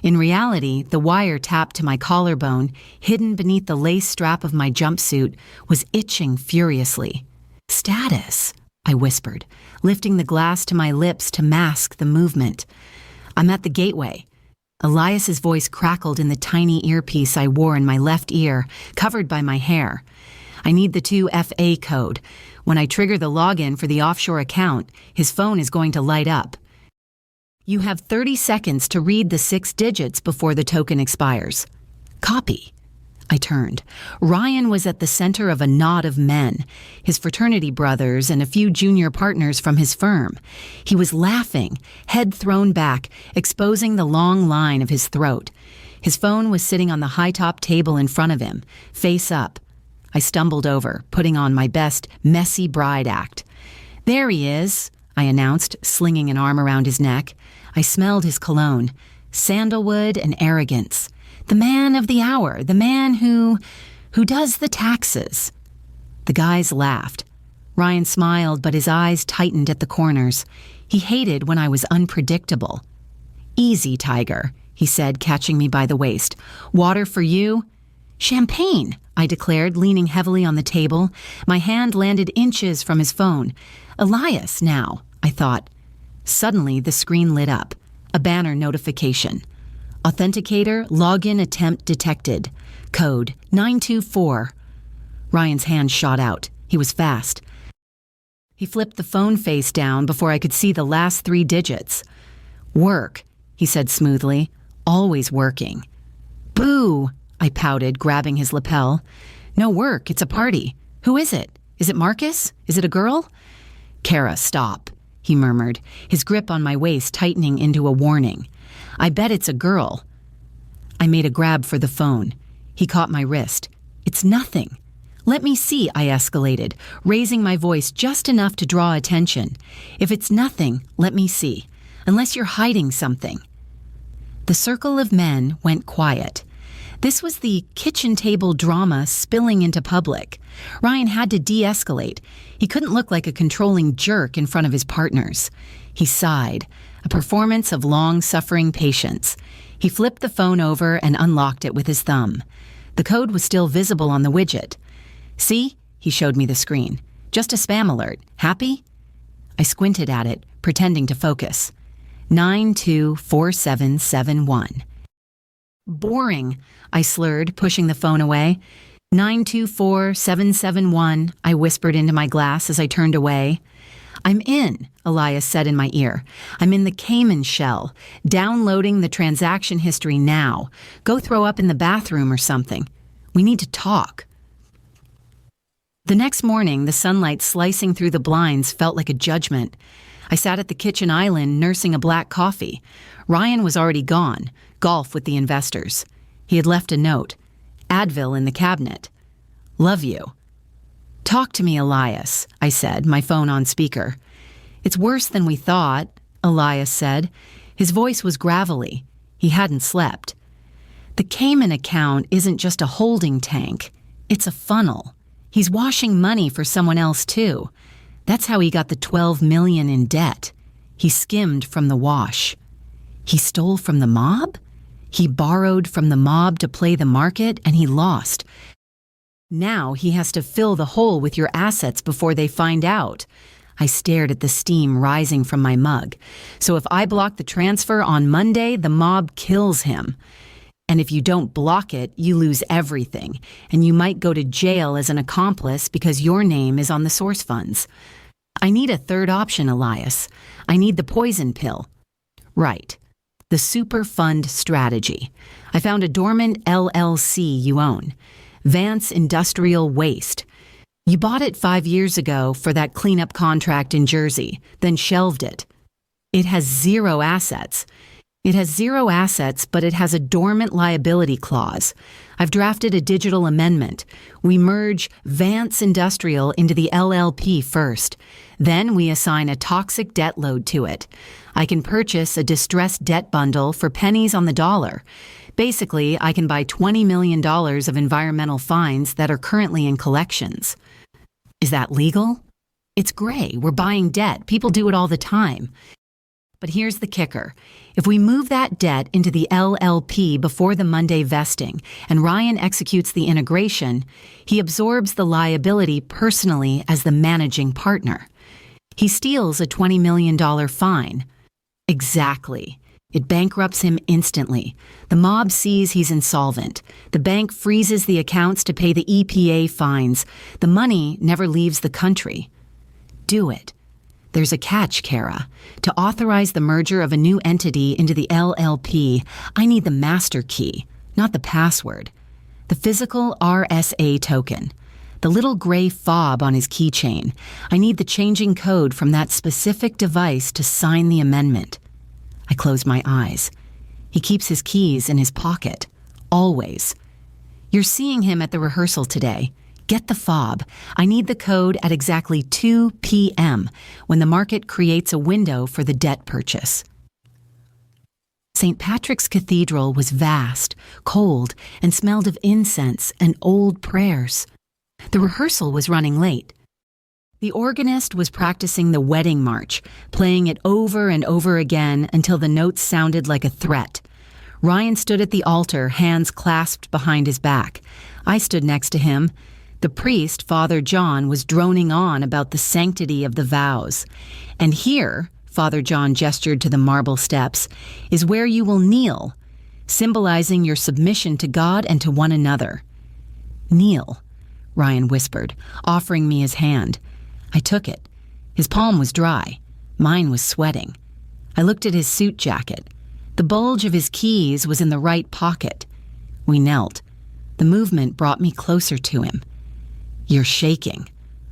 In reality, the wire tapped to my collarbone, hidden beneath the lace strap of my jumpsuit, was itching furiously. "Status," I whispered, lifting the glass to my lips to mask the movement. "I'm at the gateway." Elias's voice crackled in the tiny earpiece I wore in my left ear, covered by my hair. "I need the 2FA code. When I trigger the login for the offshore account, his phone is going to light up. You have 30 seconds to read the 6 digits before the token expires." "Copy." I turned. Ryan was at the center of a knot of men, his fraternity brothers and a few junior partners from his firm. He was laughing, head thrown back, exposing the long line of his throat. His phone was sitting on the high-top table in front of him, face up. I stumbled over, putting on my best messy bride act. "There he is," I announced, slinging an arm around his neck. I smelled his cologne, sandalwood and arrogance. The man of the hour, the man who does the taxes. The guys laughed. Ryan smiled, but his eyes tightened at the corners. He hated when I was unpredictable. "Easy, Tiger," he said, catching me by the waist. "Water for you?" "Champagne," I declared, leaning heavily on the table. My hand landed inches from his phone. "Elias now," I thought. Suddenly, the screen lit up. A banner notification. "Authenticator, login attempt detected. Code 924. Ryan's hand shot out. He was fast. He flipped the phone face down before I could see the last 3 digits. "Work," he said smoothly. "Always working." "Boo," I pouted, grabbing his lapel. "No work, it's a party. Who is it? Is it Marcus? Is it a girl?" "Kara, stop," he murmured, his grip on my waist tightening into a warning. "I bet it's a girl." I made a grab for the phone. He caught my wrist. "It's nothing." "Let me see," I escalated, raising my voice just enough to draw attention. "If it's nothing, let me see. Unless you're hiding something." The circle of men went quiet. This was the kitchen table drama spilling into public. Ryan had to de-escalate. He couldn't look like a controlling jerk in front of his partners. He sighed, a performance of long-suffering patience. He flipped the phone over and unlocked it with his thumb. The code was still visible on the widget. "See?" He showed me the screen. "Just a spam alert. Happy?" I squinted at it, pretending to focus. 924771. "Boring," I slurred, pushing the phone away. 924771, I whispered into my glass as I turned away. "I'm in," Elias said in my ear. "I'm in the Cayman shell, downloading the transaction history now. Go throw up in the bathroom or something. We need to talk." The next morning, the sunlight slicing through the blinds felt like a judgment. I sat at the kitchen island nursing a black coffee. Ryan was already gone, golf with the investors. He had left a note. Advil in the cabinet. "Love you." "Talk to me, Elias," I said, my phone on speaker. "It's worse than we thought," Elias said. His voice was gravelly. He hadn't slept. "The Cayman account isn't just a holding tank. It's a funnel. He's washing money for someone else, too. That's how he got the $12 million in debt. He skimmed from the wash." "He stole from the mob?" "He borrowed from the mob to play the market, and he lost. Now he has to fill the hole with your assets before they find out." I stared at the steam rising from my mug. "So if I block the transfer on Monday, the mob kills him. And if you don't block it, you lose everything, and you might go to jail as an accomplice because your name is on the source funds. I need a third option, Elias. I need the poison pill." "Right." The super fund strategy. I found a dormant LLC you own. Vance Industrial Waste. You bought it 5 years ago for that cleanup contract in Jersey, then shelved it. It has zero assets. It has zero assets, but it has a dormant liability clause. I've drafted a digital amendment. We merge Vance Industrial into the LLP first. Then we assign a toxic debt load to it. I can purchase a distressed debt bundle for pennies on the dollar. Basically, I can buy $20 million of environmental fines that are currently in collections. Is that legal? It's gray. We're buying debt. People do it all the time. But here's the kicker. If we move that debt into the LLP before the Monday vesting and Ryan executes the integration, he absorbs the liability personally as the managing partner. He steals a $20 million fine. Exactly. It bankrupts him instantly. The mob sees he's insolvent. The bank freezes the accounts to pay the EPA fines. The money never leaves the country. Do it. There's a catch, Kara. To authorize the merger of a new entity into the LLP, I need the master key, not the password. The physical RSA token. The little gray fob on his keychain. I need the changing code from that specific device to sign the amendment. I close my eyes. He keeps his keys in his pocket. Always. You're seeing him at the rehearsal today. Get the fob. I need the code at exactly 2 p.m. when the market creates a window for the debt purchase. St. Patrick's Cathedral was vast, cold, and smelled of incense and old prayers. The rehearsal was running late. The organist was practicing the wedding march, playing it over and over again until the notes sounded like a threat. Ryan stood at the altar, hands clasped behind his back. I stood next to him. The priest, Father John, was droning on about the sanctity of the vows. And here, Father John gestured to the marble steps, is where you will kneel, symbolizing your submission to God and to one another. Kneel, Ryan whispered, offering me his hand. I took it. His palm was dry. Mine was sweating. I looked at his suit jacket. The bulge of his keys was in the right pocket. We knelt. The movement brought me closer to him. You're shaking,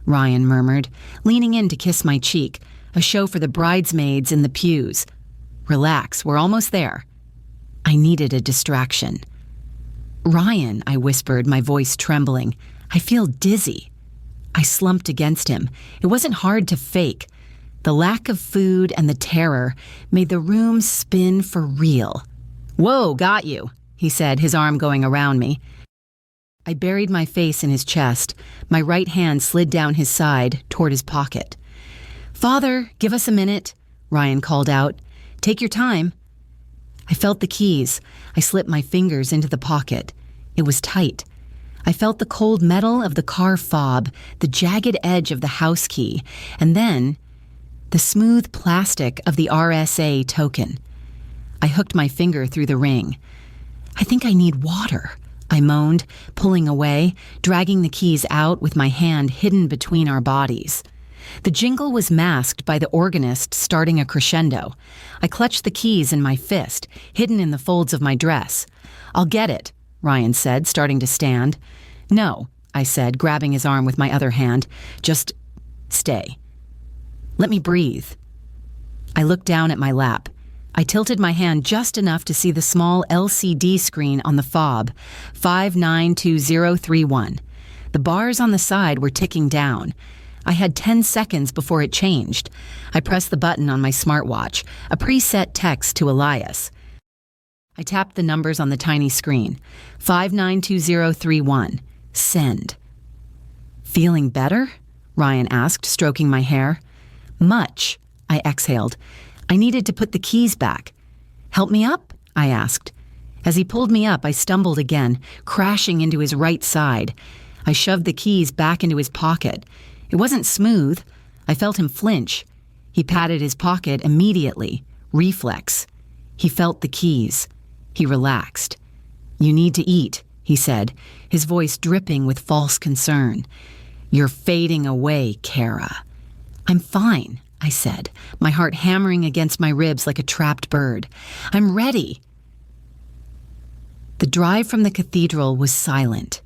Ryan murmured, leaning in to kiss my cheek, a show for the bridesmaids in the pews. Relax, we're almost there. I needed a distraction. Ryan, I whispered, my voice trembling, I feel dizzy. I slumped against him. It wasn't hard to fake. The lack of food and the terror made the room spin for real. Whoa, got you, he said, his arm going around me. I buried my face in his chest. My right hand slid down his side toward his pocket. Father, give us a minute, Ryan called out. Take your time. I felt the keys. I slipped my fingers into the pocket. It was tight. I felt the cold metal of the car fob, the jagged edge of the house key, and then the smooth plastic of the RSA token. I hooked my finger through the ring. I think I need water, I moaned, pulling away, dragging the keys out with my hand hidden between our bodies. The jingle was masked by the organist starting a crescendo. I clutched the keys in my fist, hidden in the folds of my dress. I'll get it, Ryan said, starting to stand. No, I said, grabbing his arm with my other hand. Just stay. Let me breathe. I looked down at my lap. I tilted my hand just enough to see the small LCD screen on the fob, 592031. The bars on the side were ticking down. I had 10 seconds before it changed. I pressed the button on my smartwatch, a preset text to Elias. I tapped the numbers on the tiny screen. 592031. Send. Feeling better? Ryan asked, stroking my hair. Much, I exhaled. I needed to put the keys back. Help me up? I asked. As he pulled me up, I stumbled again, crashing into his right side. I shoved the keys back into his pocket. It wasn't smooth. I felt him flinch. He patted his pocket immediately. Reflex. He felt the keys. He relaxed. You need to eat, he said, his voice dripping with false concern. You're fading away, Kara. I'm fine, I said, my heart hammering against my ribs like a trapped bird. I'm ready. The drive from the cathedral was silent.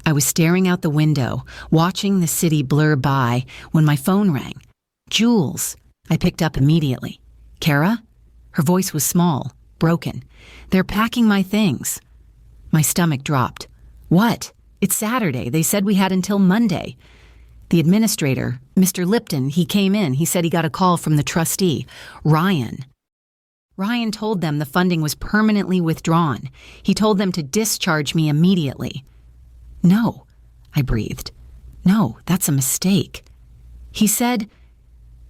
I was staring out the window, watching the city blur by, when my phone rang. Jules. I picked up immediately. Kara? Her voice was small, broken. They're packing my things. My stomach dropped. What? It's Saturday. They said we had until Monday. The administrator, Mr. Lipton, he came in. He said he got a call from the trustee, Ryan. Ryan told them the funding was permanently withdrawn. He told them to discharge me immediately. No, I breathed. No, that's a mistake. He said,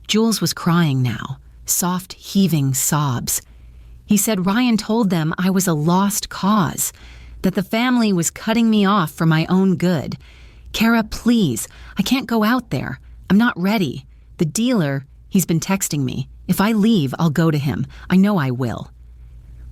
Jules was crying now, soft, heaving sobs. He said Ryan told them I was a lost cause, that the family was cutting me off for my own good. Kara, please, I can't go out there. I'm not ready. The dealer, he's been texting me. If I leave, I'll go to him. I know I will.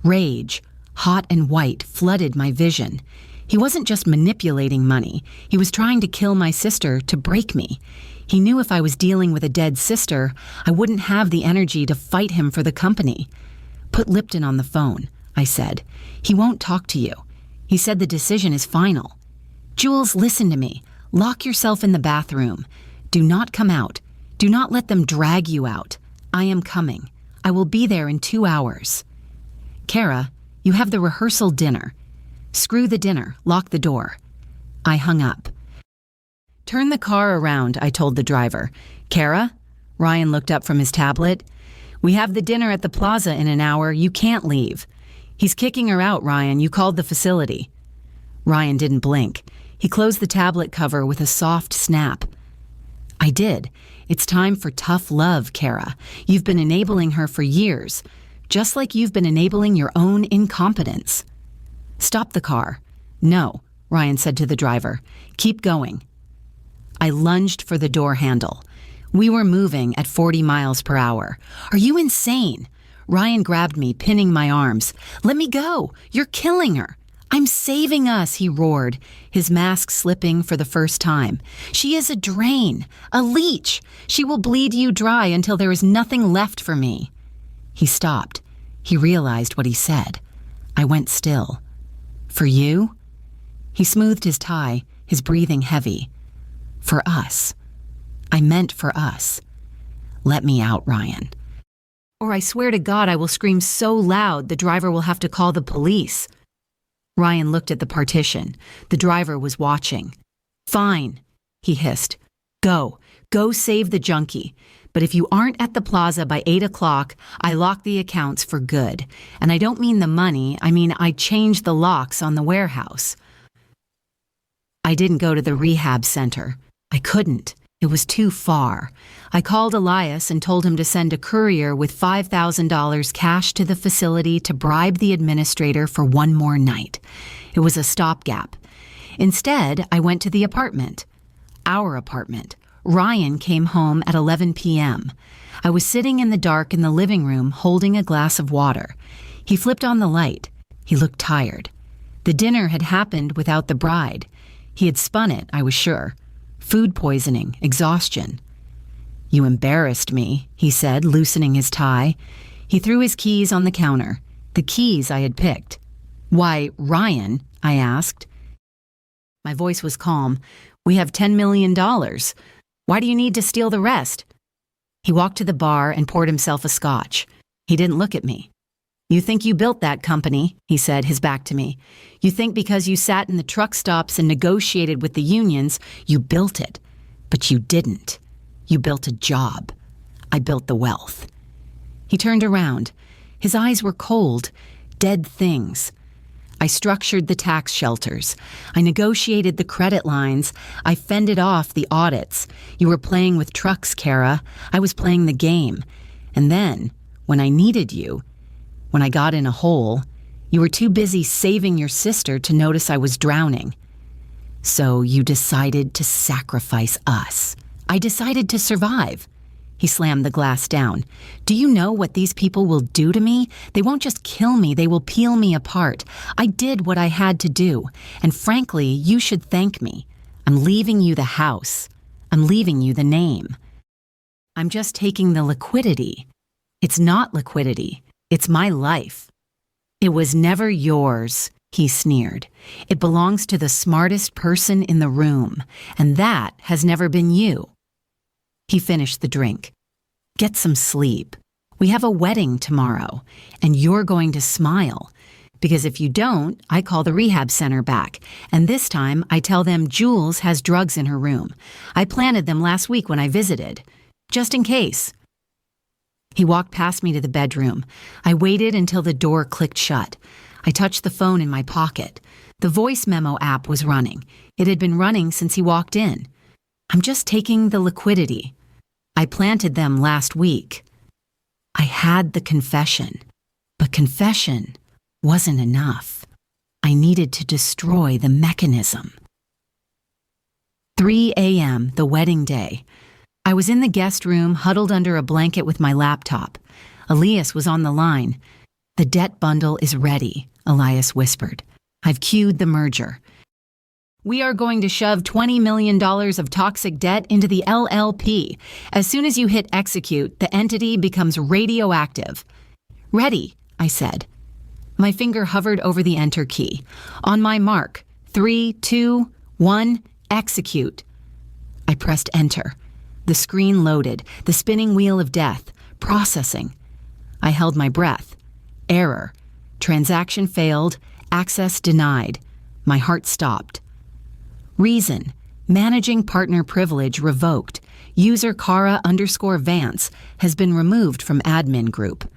Rage, hot and white, flooded my vision. He wasn't just manipulating money. He was trying to kill my sister, to break me. He knew if I was dealing with a dead sister, I wouldn't have the energy to fight him for the company. Put Lipton on the phone, I said. He won't talk to you. He said the decision is final. Jules, listen to me. Lock yourself in the bathroom. Do not come out. Do not let them drag you out. I am coming. I will be there in 2 hours. Kara, you have the rehearsal dinner. Screw the dinner. Lock the door. I hung up. Turn the car around, I told the driver. Kara? Ryan looked up from his tablet. We have the dinner at the plaza in an hour. You can't leave. He's kicking her out, Ryan. You called the facility. Ryan didn't blink. He closed the tablet cover with a soft snap. I did. It's time for tough love, Kara. You've been enabling her for years, just like you've been enabling your own incompetence. Stop the car. No, Ryan said to the driver. Keep going. I lunged for the door handle. We were moving at 40 miles per hour. Are you insane? Ryan grabbed me, pinning my arms. Let me go. You're killing her. I'm saving us, he roared, his mask slipping for the first time. She is a drain, a leech. She will bleed you dry until there is nothing left for me. He stopped. He realized what he said. I went still. For you? He smoothed his tie, his breathing heavy. For us. I meant for us. Let me out, Ryan. Or I swear to God I will scream so loud the driver will have to call the police. Ryan looked at the partition. The driver was watching. Fine, he hissed. Go save the junkie. But if you aren't at the plaza by 8 o'clock, I lock the accounts for good. And I don't mean the money, I mean I change the locks on the warehouse. I didn't go to the rehab center. I couldn't. It was too far. I called Elias and told him to send a courier with $5,000 cash to the facility to bribe the administrator for one more night. It was a stopgap. Instead, I went to the apartment. Our apartment. Ryan came home at 11 p.m. I was sitting in the dark in the living room holding a glass of water. He flipped on the light. He looked tired. The dinner had happened without the bride. He had spun it, I was sure. Food poisoning, exhaustion. You embarrassed me, he said, loosening his tie. He threw his keys on the counter, the keys I had picked. Why, Ryan, I asked. My voice was calm. We have $10 million. Why do you need to steal the rest? He walked to the bar and poured himself a scotch. He didn't look at me. You think you built that company, he said, his back to me. You think because you sat in the truck stops and negotiated with the unions, you built it. But you didn't. You built a job. I built the wealth. He turned around. His eyes were cold, dead things. I structured the tax shelters. I negotiated the credit lines. I fended off the audits. You were playing with trucks, Kara. I was playing the game. And then, when I needed you, when I got in a hole, you were too busy saving your sister to notice I was drowning. So you decided to sacrifice us. I decided to survive. He slammed the glass down. Do you know what these people will do to me? They won't just kill me, they will peel me apart. I did what I had to do, and frankly, you should thank me. I'm leaving you the house. I'm leaving you the name. I'm just taking the liquidity. It's not liquidity. It's my life. It was never yours, he sneered. It belongs to the smartest person in the room, and that has never been you. He finished the drink. Get some sleep. We have a wedding tomorrow, and you're going to smile. Because if you don't, I call the rehab center back, and this time I tell them Jules has drugs in her room. I planted them last week when I visited. Just in case. He walked past me to the bedroom. I waited until the door clicked shut. I touched the phone in my pocket. The voice memo app was running. It had been running since he walked in. I'm just taking the liquidity. I planted them last week. I had the confession, but confession wasn't enough. I needed to destroy the mechanism. 3 a.m., the wedding day. I was in the guest room, huddled under a blanket with my laptop. Elias was on the line. The debt bundle is ready, Elias whispered. I've queued the merger. We are going to shove $20 million of toxic debt into the LLP. As soon as you hit execute, the entity becomes radioactive. Ready, I said. My finger hovered over the enter key. On my mark, 3, 2, 1, execute. I pressed enter. The screen loaded, the spinning wheel of death, processing. I held my breath. Error. Transaction failed, access denied. My heart stopped. Reason. Managing partner privilege revoked. User Kara_Vance has been removed from admin group.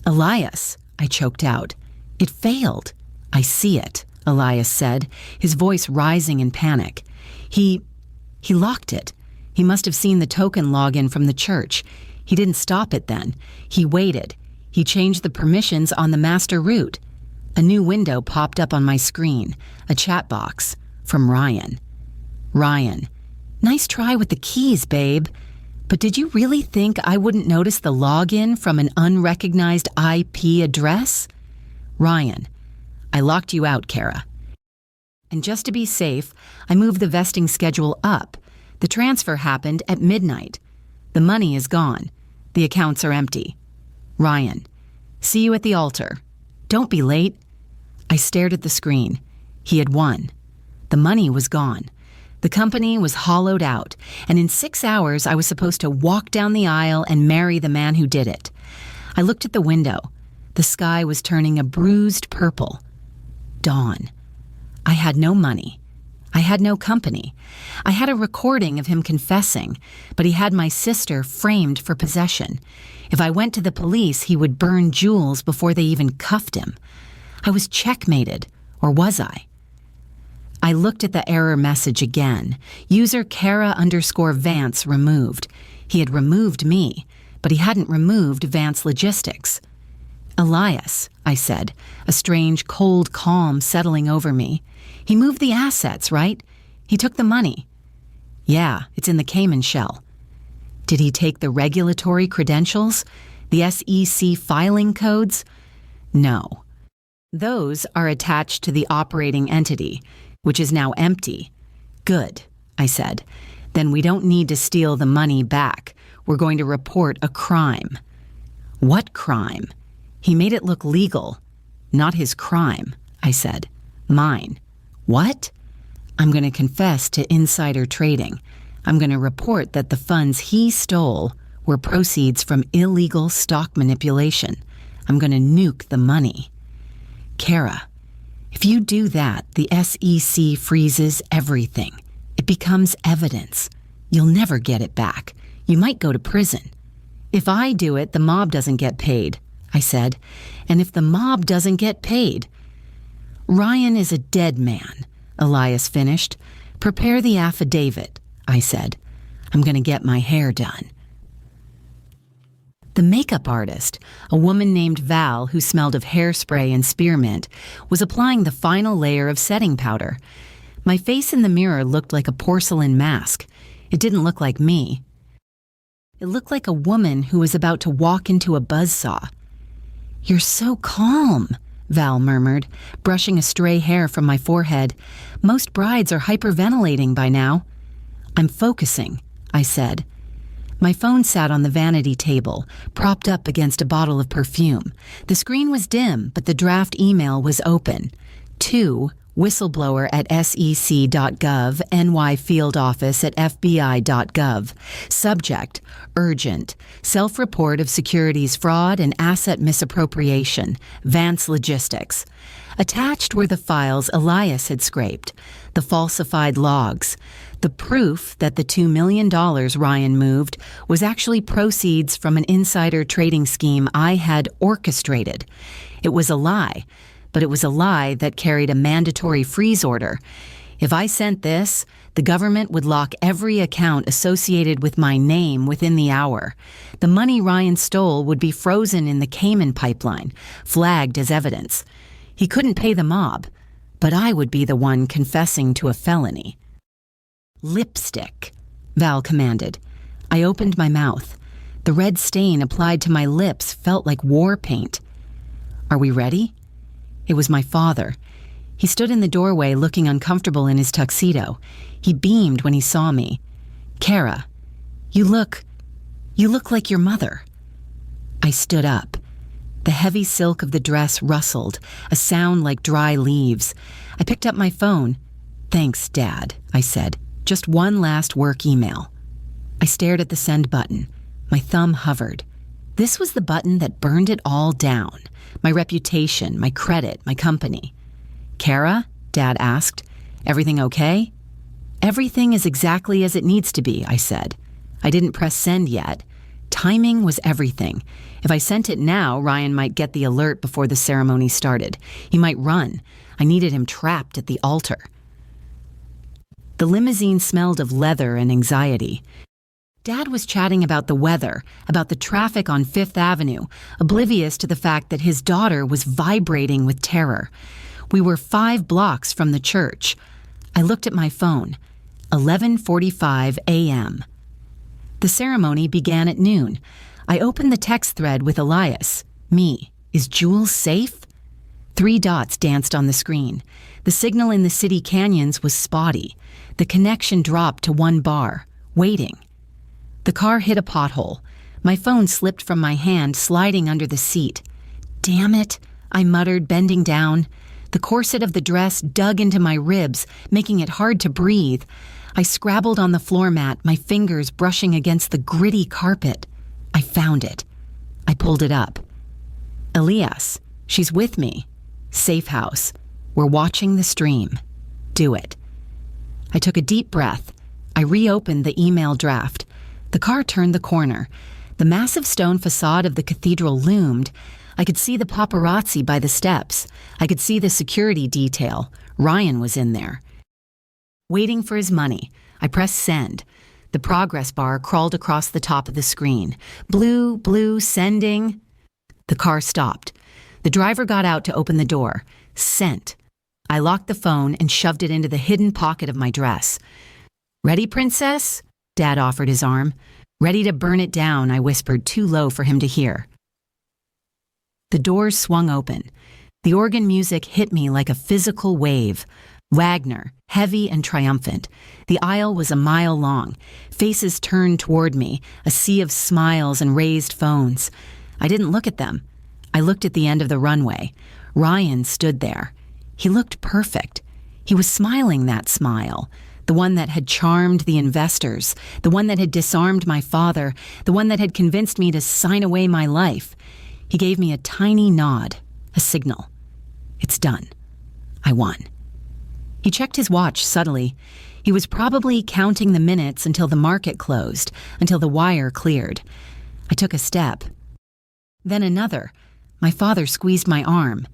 Elias, I choked out. It failed. I see it, Elias said, his voice rising in panic. He locked it. He must have seen the token login from the church. He didn't stop it then. He waited. He changed the permissions on the master root. A new window popped up on my screen, a chat box from Ryan. Ryan, nice try with the keys, babe. But did you really think I wouldn't notice the login from an unrecognized IP address? Ryan, I locked you out, Kara. And just to be safe, I moved the vesting schedule up. The transfer happened at midnight. The money is gone. The accounts are empty. Ryan, see you at the altar. Don't be late. I stared at the screen. He had won. The money was gone. The company was hollowed out, and in 6 hours I was supposed to walk down the aisle and marry the man who did it. I looked at the window. The sky was turning a bruised purple. Dawn. I had no money. I had no company. I had a recording of him confessing, but he had my sister framed for possession. If I went to the police, he would burn Jules before they even cuffed him. I was checkmated, or was I? I looked at the error message again. User Kara_Vance removed. He had removed me, but he hadn't removed Vance Logistics. Elias, I said, a strange, cold calm settling over me. He moved the assets, right? He took the money. Yeah, it's in the Cayman shell. Did he take the regulatory credentials? The SEC filing codes? No. Those are attached to the operating entity, which is now empty. Good, I said. Then we don't need to steal the money back. We're going to report a crime. What crime? He made it look legal. Not his crime, I said. Mine. What? I'm going to confess to insider trading. I'm going to report that the funds he stole were proceeds from illegal stock manipulation. I'm going to nuke the money. Kara, if you do that, the SEC freezes everything. It becomes evidence. You'll never get it back. You might go to prison. If I do it, the mob doesn't get paid, I said. And if the mob doesn't get paid... Ryan is a dead man, Elias finished. Prepare the affidavit, I said. I'm going to get my hair done. The makeup artist, a woman named Val who smelled of hairspray and spearmint, was applying the final layer of setting powder. My face in the mirror looked like a porcelain mask. It didn't look like me. It looked like a woman who was about to walk into a buzzsaw. You're so calm, Val murmured, brushing a stray hair from my forehead. Most brides are hyperventilating by now. I'm focusing, I said. My phone sat on the vanity table, propped up against a bottle of perfume. The screen was dim, but the draft email was open. To whistleblower at sec.gov, NY field office at fbi.gov. Subject, urgent. Self-report of securities fraud and asset misappropriation. Vance Logistics. Attached were the files Elias had scraped, the falsified logs, the proof that the $2 million Ryan moved was actually proceeds from an insider trading scheme I had orchestrated. It was a lie, but it was a lie that carried a mandatory freeze order. If I sent this, the government would lock every account associated with my name within the hour. The money Ryan stole would be frozen in the Cayman pipeline, flagged as evidence. He couldn't pay the mob, but I would be the one confessing to a felony. Lipstick, Val commanded. I opened my mouth. The red stain applied to my lips felt like war paint. Are we ready? It was my father. He stood in the doorway looking uncomfortable in his tuxedo. He beamed when he saw me. Kara, you look like your mother. I stood up. The heavy silk of the dress rustled, a sound like dry leaves. I picked up my phone. Thanks, Dad, I said. Just one last work email. I stared at the send button. My thumb hovered. This was the button that burned it all down. My reputation, my credit, my company. Kara? Dad asked. Everything okay? Everything is exactly as it needs to be, I said. I didn't press send yet. Timing was everything. If I sent it now, Ryan might get the alert before the ceremony started. He might run. I needed him trapped at the altar. The limousine smelled of leather and anxiety. Dad was chatting about the weather, about the traffic on Fifth Avenue, oblivious to the fact that his daughter was vibrating with terror. We were 5 blocks from the church. I looked at my phone. 11:45 a.m. The ceremony began at noon. I opened the text thread with Elias. Me. Is Jules safe? 3 dots danced on the screen. The signal in the city canyons was spotty. The connection dropped to 1 bar. Waiting. The car hit a pothole. My phone slipped from my hand, sliding under the seat. Damn it, I muttered, bending down. The corset of the dress dug into my ribs, making it hard to breathe. I scrabbled on the floor mat, my fingers brushing against the gritty carpet. I found it. I pulled it up. Elias, she's with me. Safe house. We're watching the stream. Do it. I took a deep breath. I reopened the email draft. The car turned the corner. The massive stone facade of the cathedral loomed. I could see the paparazzi by the steps. I could see the security detail. Ryan was in there. Waiting for his money, I pressed send. The progress bar crawled across the top of the screen. Blue, sending. The car stopped. The driver got out to open the door. Sent. I locked the phone and shoved it into the hidden pocket of my dress. Ready, princess? Dad offered his arm. Ready to burn it down, I whispered, too low for him to hear. The doors swung open. The organ music hit me like a physical wave. Wagner, heavy and triumphant. The aisle was a mile long. Faces turned toward me, a sea of smiles and raised phones. I didn't look at them. I looked at the end of the runway. Ryan stood there. He looked perfect. He was smiling that smile, the one that had charmed the investors, the one that had disarmed my father, the one that had convinced me to sign away my life. He gave me a tiny nod, a signal. It's done. I won. He checked his watch subtly. He was probably counting the minutes until the market closed, until the wire cleared. I took a step. Then another. My father squeezed my arm.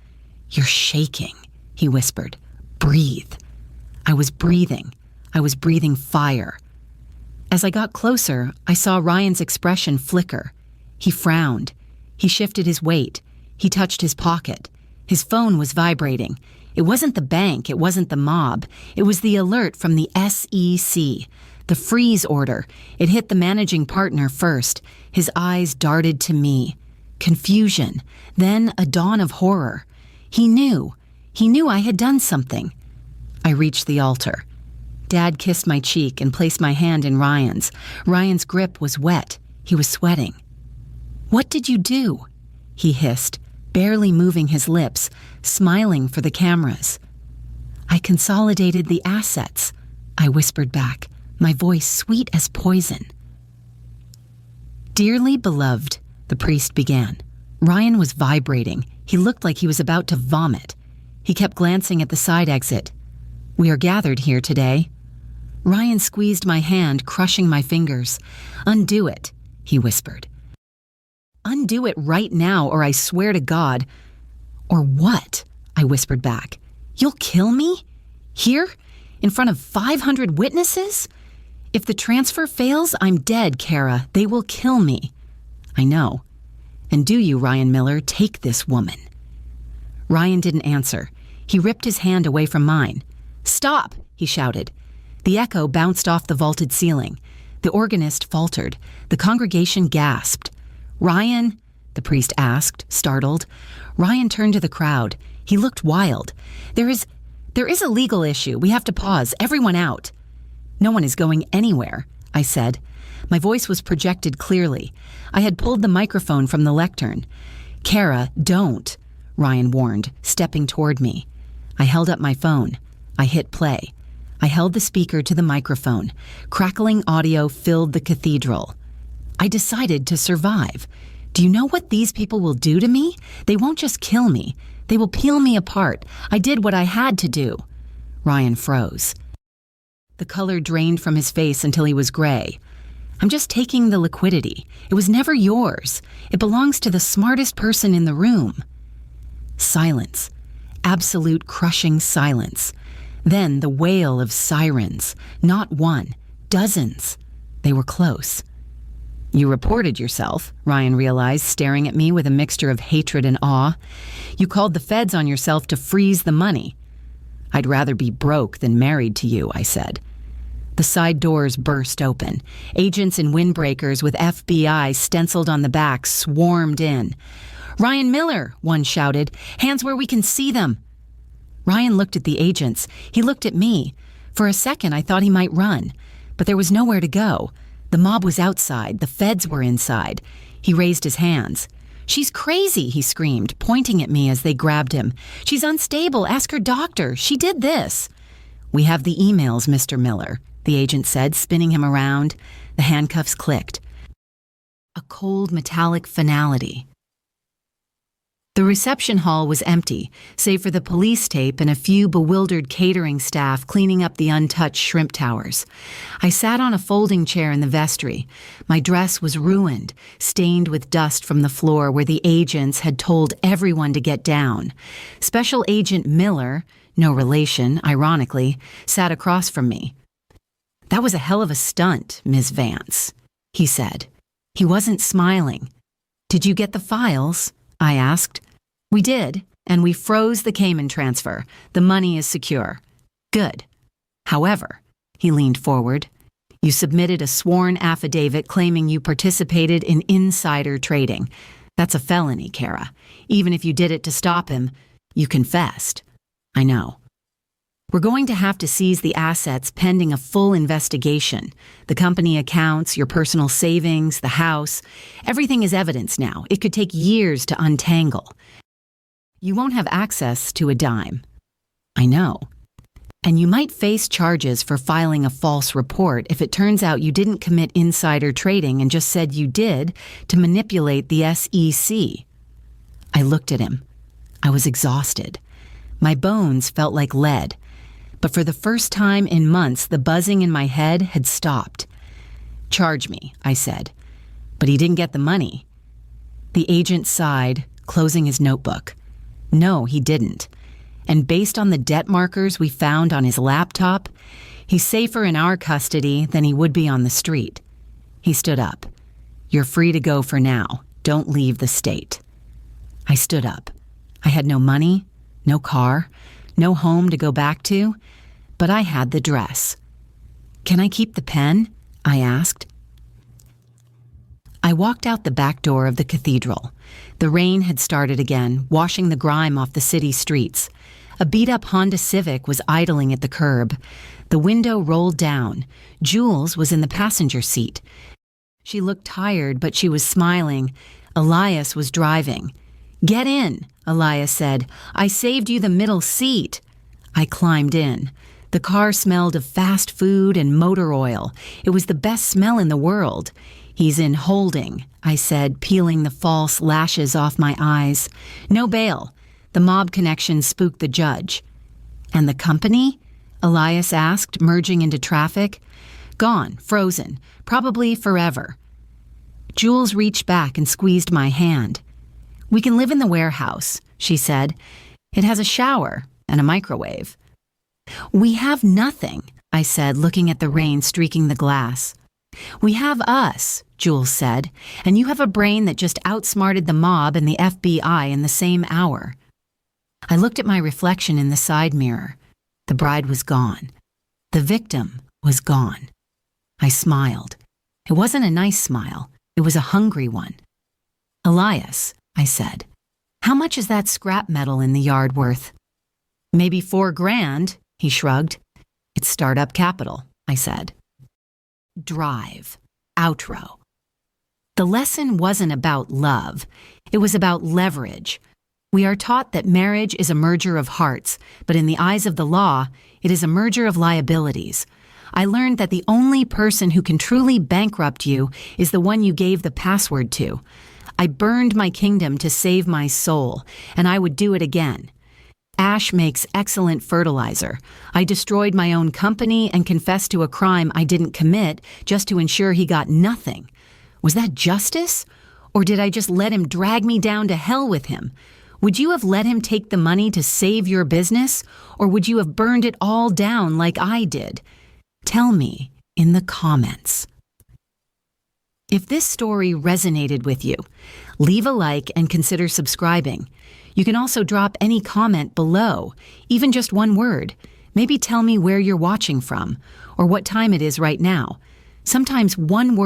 You're shaking, he whispered. Breathe. I was breathing. I was breathing fire. As I got closer, I saw Ryan's expression flicker. He frowned. He shifted his weight. He touched his pocket. His phone was vibrating. It wasn't the bank. It wasn't the mob. It was the alert from the SEC. The freeze order. It hit the managing partner first. His eyes darted to me. Confusion. Then a dawn of horror. He knew. He knew I had done something. I reached the altar. Dad kissed my cheek and placed my hand in Ryan's. Ryan's grip was wet. He was sweating. "What did you do?" he hissed, barely moving his lips, smiling for the cameras. "I consolidated the assets," I whispered back, my voice sweet as poison. "Dearly beloved," the priest began. Ryan was vibrating. He looked like he was about to vomit. He kept glancing at the side exit. "We are gathered here today." Ryan squeezed my hand, crushing my fingers. "Undo it," he whispered. "Undo it right now, or I swear to God." "Or what?" I whispered back. "You'll kill me? Here? In front of 500 witnesses? If the transfer fails, I'm dead, Kara. They will kill me." "I know. And do you, Ryan Miller, take this woman?" Ryan didn't answer. He ripped his hand away from mine. "Stop!" he shouted. The echo bounced off the vaulted ceiling. The organist faltered. The congregation gasped. "Ryan?" the priest asked, startled. Ryan turned to the crowd. He looked wild. There is a legal issue. We have to pause. Everyone out." "No one is going anywhere," I said. My voice was projected clearly. I had pulled the microphone from the lectern. "Kara, don't," Ryan warned, stepping toward me. I held up my phone. I hit play. I held the speaker to the microphone. Crackling audio filled the cathedral. I decided to survive. Do you know what these people will do to me? They won't just kill me. They will peel me apart. I did what I had to do. Ryan froze. The color drained from his face until he was gray. "I'm just taking the liquidity. It was never yours. It belongs to the smartest person in the room." Silence. Absolute crushing silence. Then the wail of sirens. Not one. Dozens. They were close. "You reported yourself," Ryan realized, staring at me with a mixture of hatred and awe. "You called the feds on yourself to freeze the money." "I'd rather be broke than married to you," I said. The side doors burst open. Agents in windbreakers with FBI stenciled on the back swarmed in. "Ryan Miller," one shouted. "Hands where we can see them." Ryan looked at the agents. He looked at me. For a second, I thought he might run. But there was nowhere to go. The mob was outside. The feds were inside. He raised his hands. "She's crazy," he screamed, pointing at me as they grabbed him. "She's unstable. Ask her doctor. She did this." "We have the emails, Mr. Miller," the agent said, spinning him around. The handcuffs clicked. A cold, metallic finality. The reception hall was empty, save for the police tape and a few bewildered catering staff cleaning up the untouched shrimp towers. I sat on a folding chair in the vestry. My dress was ruined, stained with dust from the floor where the agents had told everyone to get down. Special Agent Miller, no relation, ironically, sat across from me. "That was a hell of a stunt, Ms. Vance," he said. He wasn't smiling. "Did you get the files?" I asked. "We did, and we froze the Cayman transfer. The money is secure." "Good. However," he leaned forward, "you submitted a sworn affidavit claiming you participated in insider trading. That's a felony, Kara. Even if you did it to stop him, you confessed." "I know." "We're going to have to seize the assets pending a full investigation. The company accounts, your personal savings, the house. Everything is evidence now. It could take years to untangle. You won't have access to a dime." "I know. And you might face charges for filing a false report if it turns out you didn't commit insider trading and just said you did to manipulate the SEC." I looked at him. I was exhausted. My bones felt like lead. But for the first time in months, the buzzing in my head had stopped. "Charge me," I said. But he didn't get the money. The agent sighed, closing his notebook. No, he didn't. And based on the debt markers we found on his laptop, he's safer in our custody than he would be on the street. He stood up. "You're free to go for now. Don't leave the state." I stood up. I had no money, no car, no home to go back to, but I had the dress. "Can I keep the pen?" I asked. I walked out the back door of the cathedral. The rain had started again, washing the grime off the city streets. A beat-up Honda Civic was idling at the curb. The window rolled down. Jules was in the passenger seat. She looked tired, but she was smiling. Elias was driving. "Get in," Elias said. "I saved you the middle seat." I climbed in. The car smelled of fast food and motor oil. It was the best smell in the world. "He's in holding," I said, peeling the false lashes off my eyes. "No bail." The mob connection spooked the judge. "And the company?" Elias asked, merging into traffic. "Gone, frozen, probably forever." Jules reached back and squeezed my hand. "We can live in the warehouse," she said. "It has a shower and a microwave." "We have nothing," I said, looking at the rain streaking the glass. "We have us," Jules said, "and you have a brain that just outsmarted the mob and the FBI in the same hour." I looked at my reflection in the side mirror. The bride was gone. The victim was gone. I smiled. It wasn't a nice smile. It was a hungry one. "Elias," I said, "how much is that scrap metal in the yard worth?" "Maybe $4,000, he shrugged. "It's startup capital," I said. Drive. Outro. The lesson wasn't about love. It was about leverage. We are taught that marriage is a merger of hearts, but in the eyes of the law, it is a merger of liabilities. I learned that the only person who can truly bankrupt you is the one you gave the password to. I burned my kingdom to save my soul, and I would do it again. Ash makes excellent fertilizer. I destroyed my own company and confessed to a crime I didn't commit just to ensure he got nothing. Was that justice? Or did I just let him drag me down to hell with him? Would you have let him take the money to save your business, or would you have burned it all down like I did? Tell me in the comments. If this story resonated with you, leave a like and consider subscribing. You can also drop any comment below, even just one word. Maybe tell me where you're watching from, or what time it is right now. Sometimes one word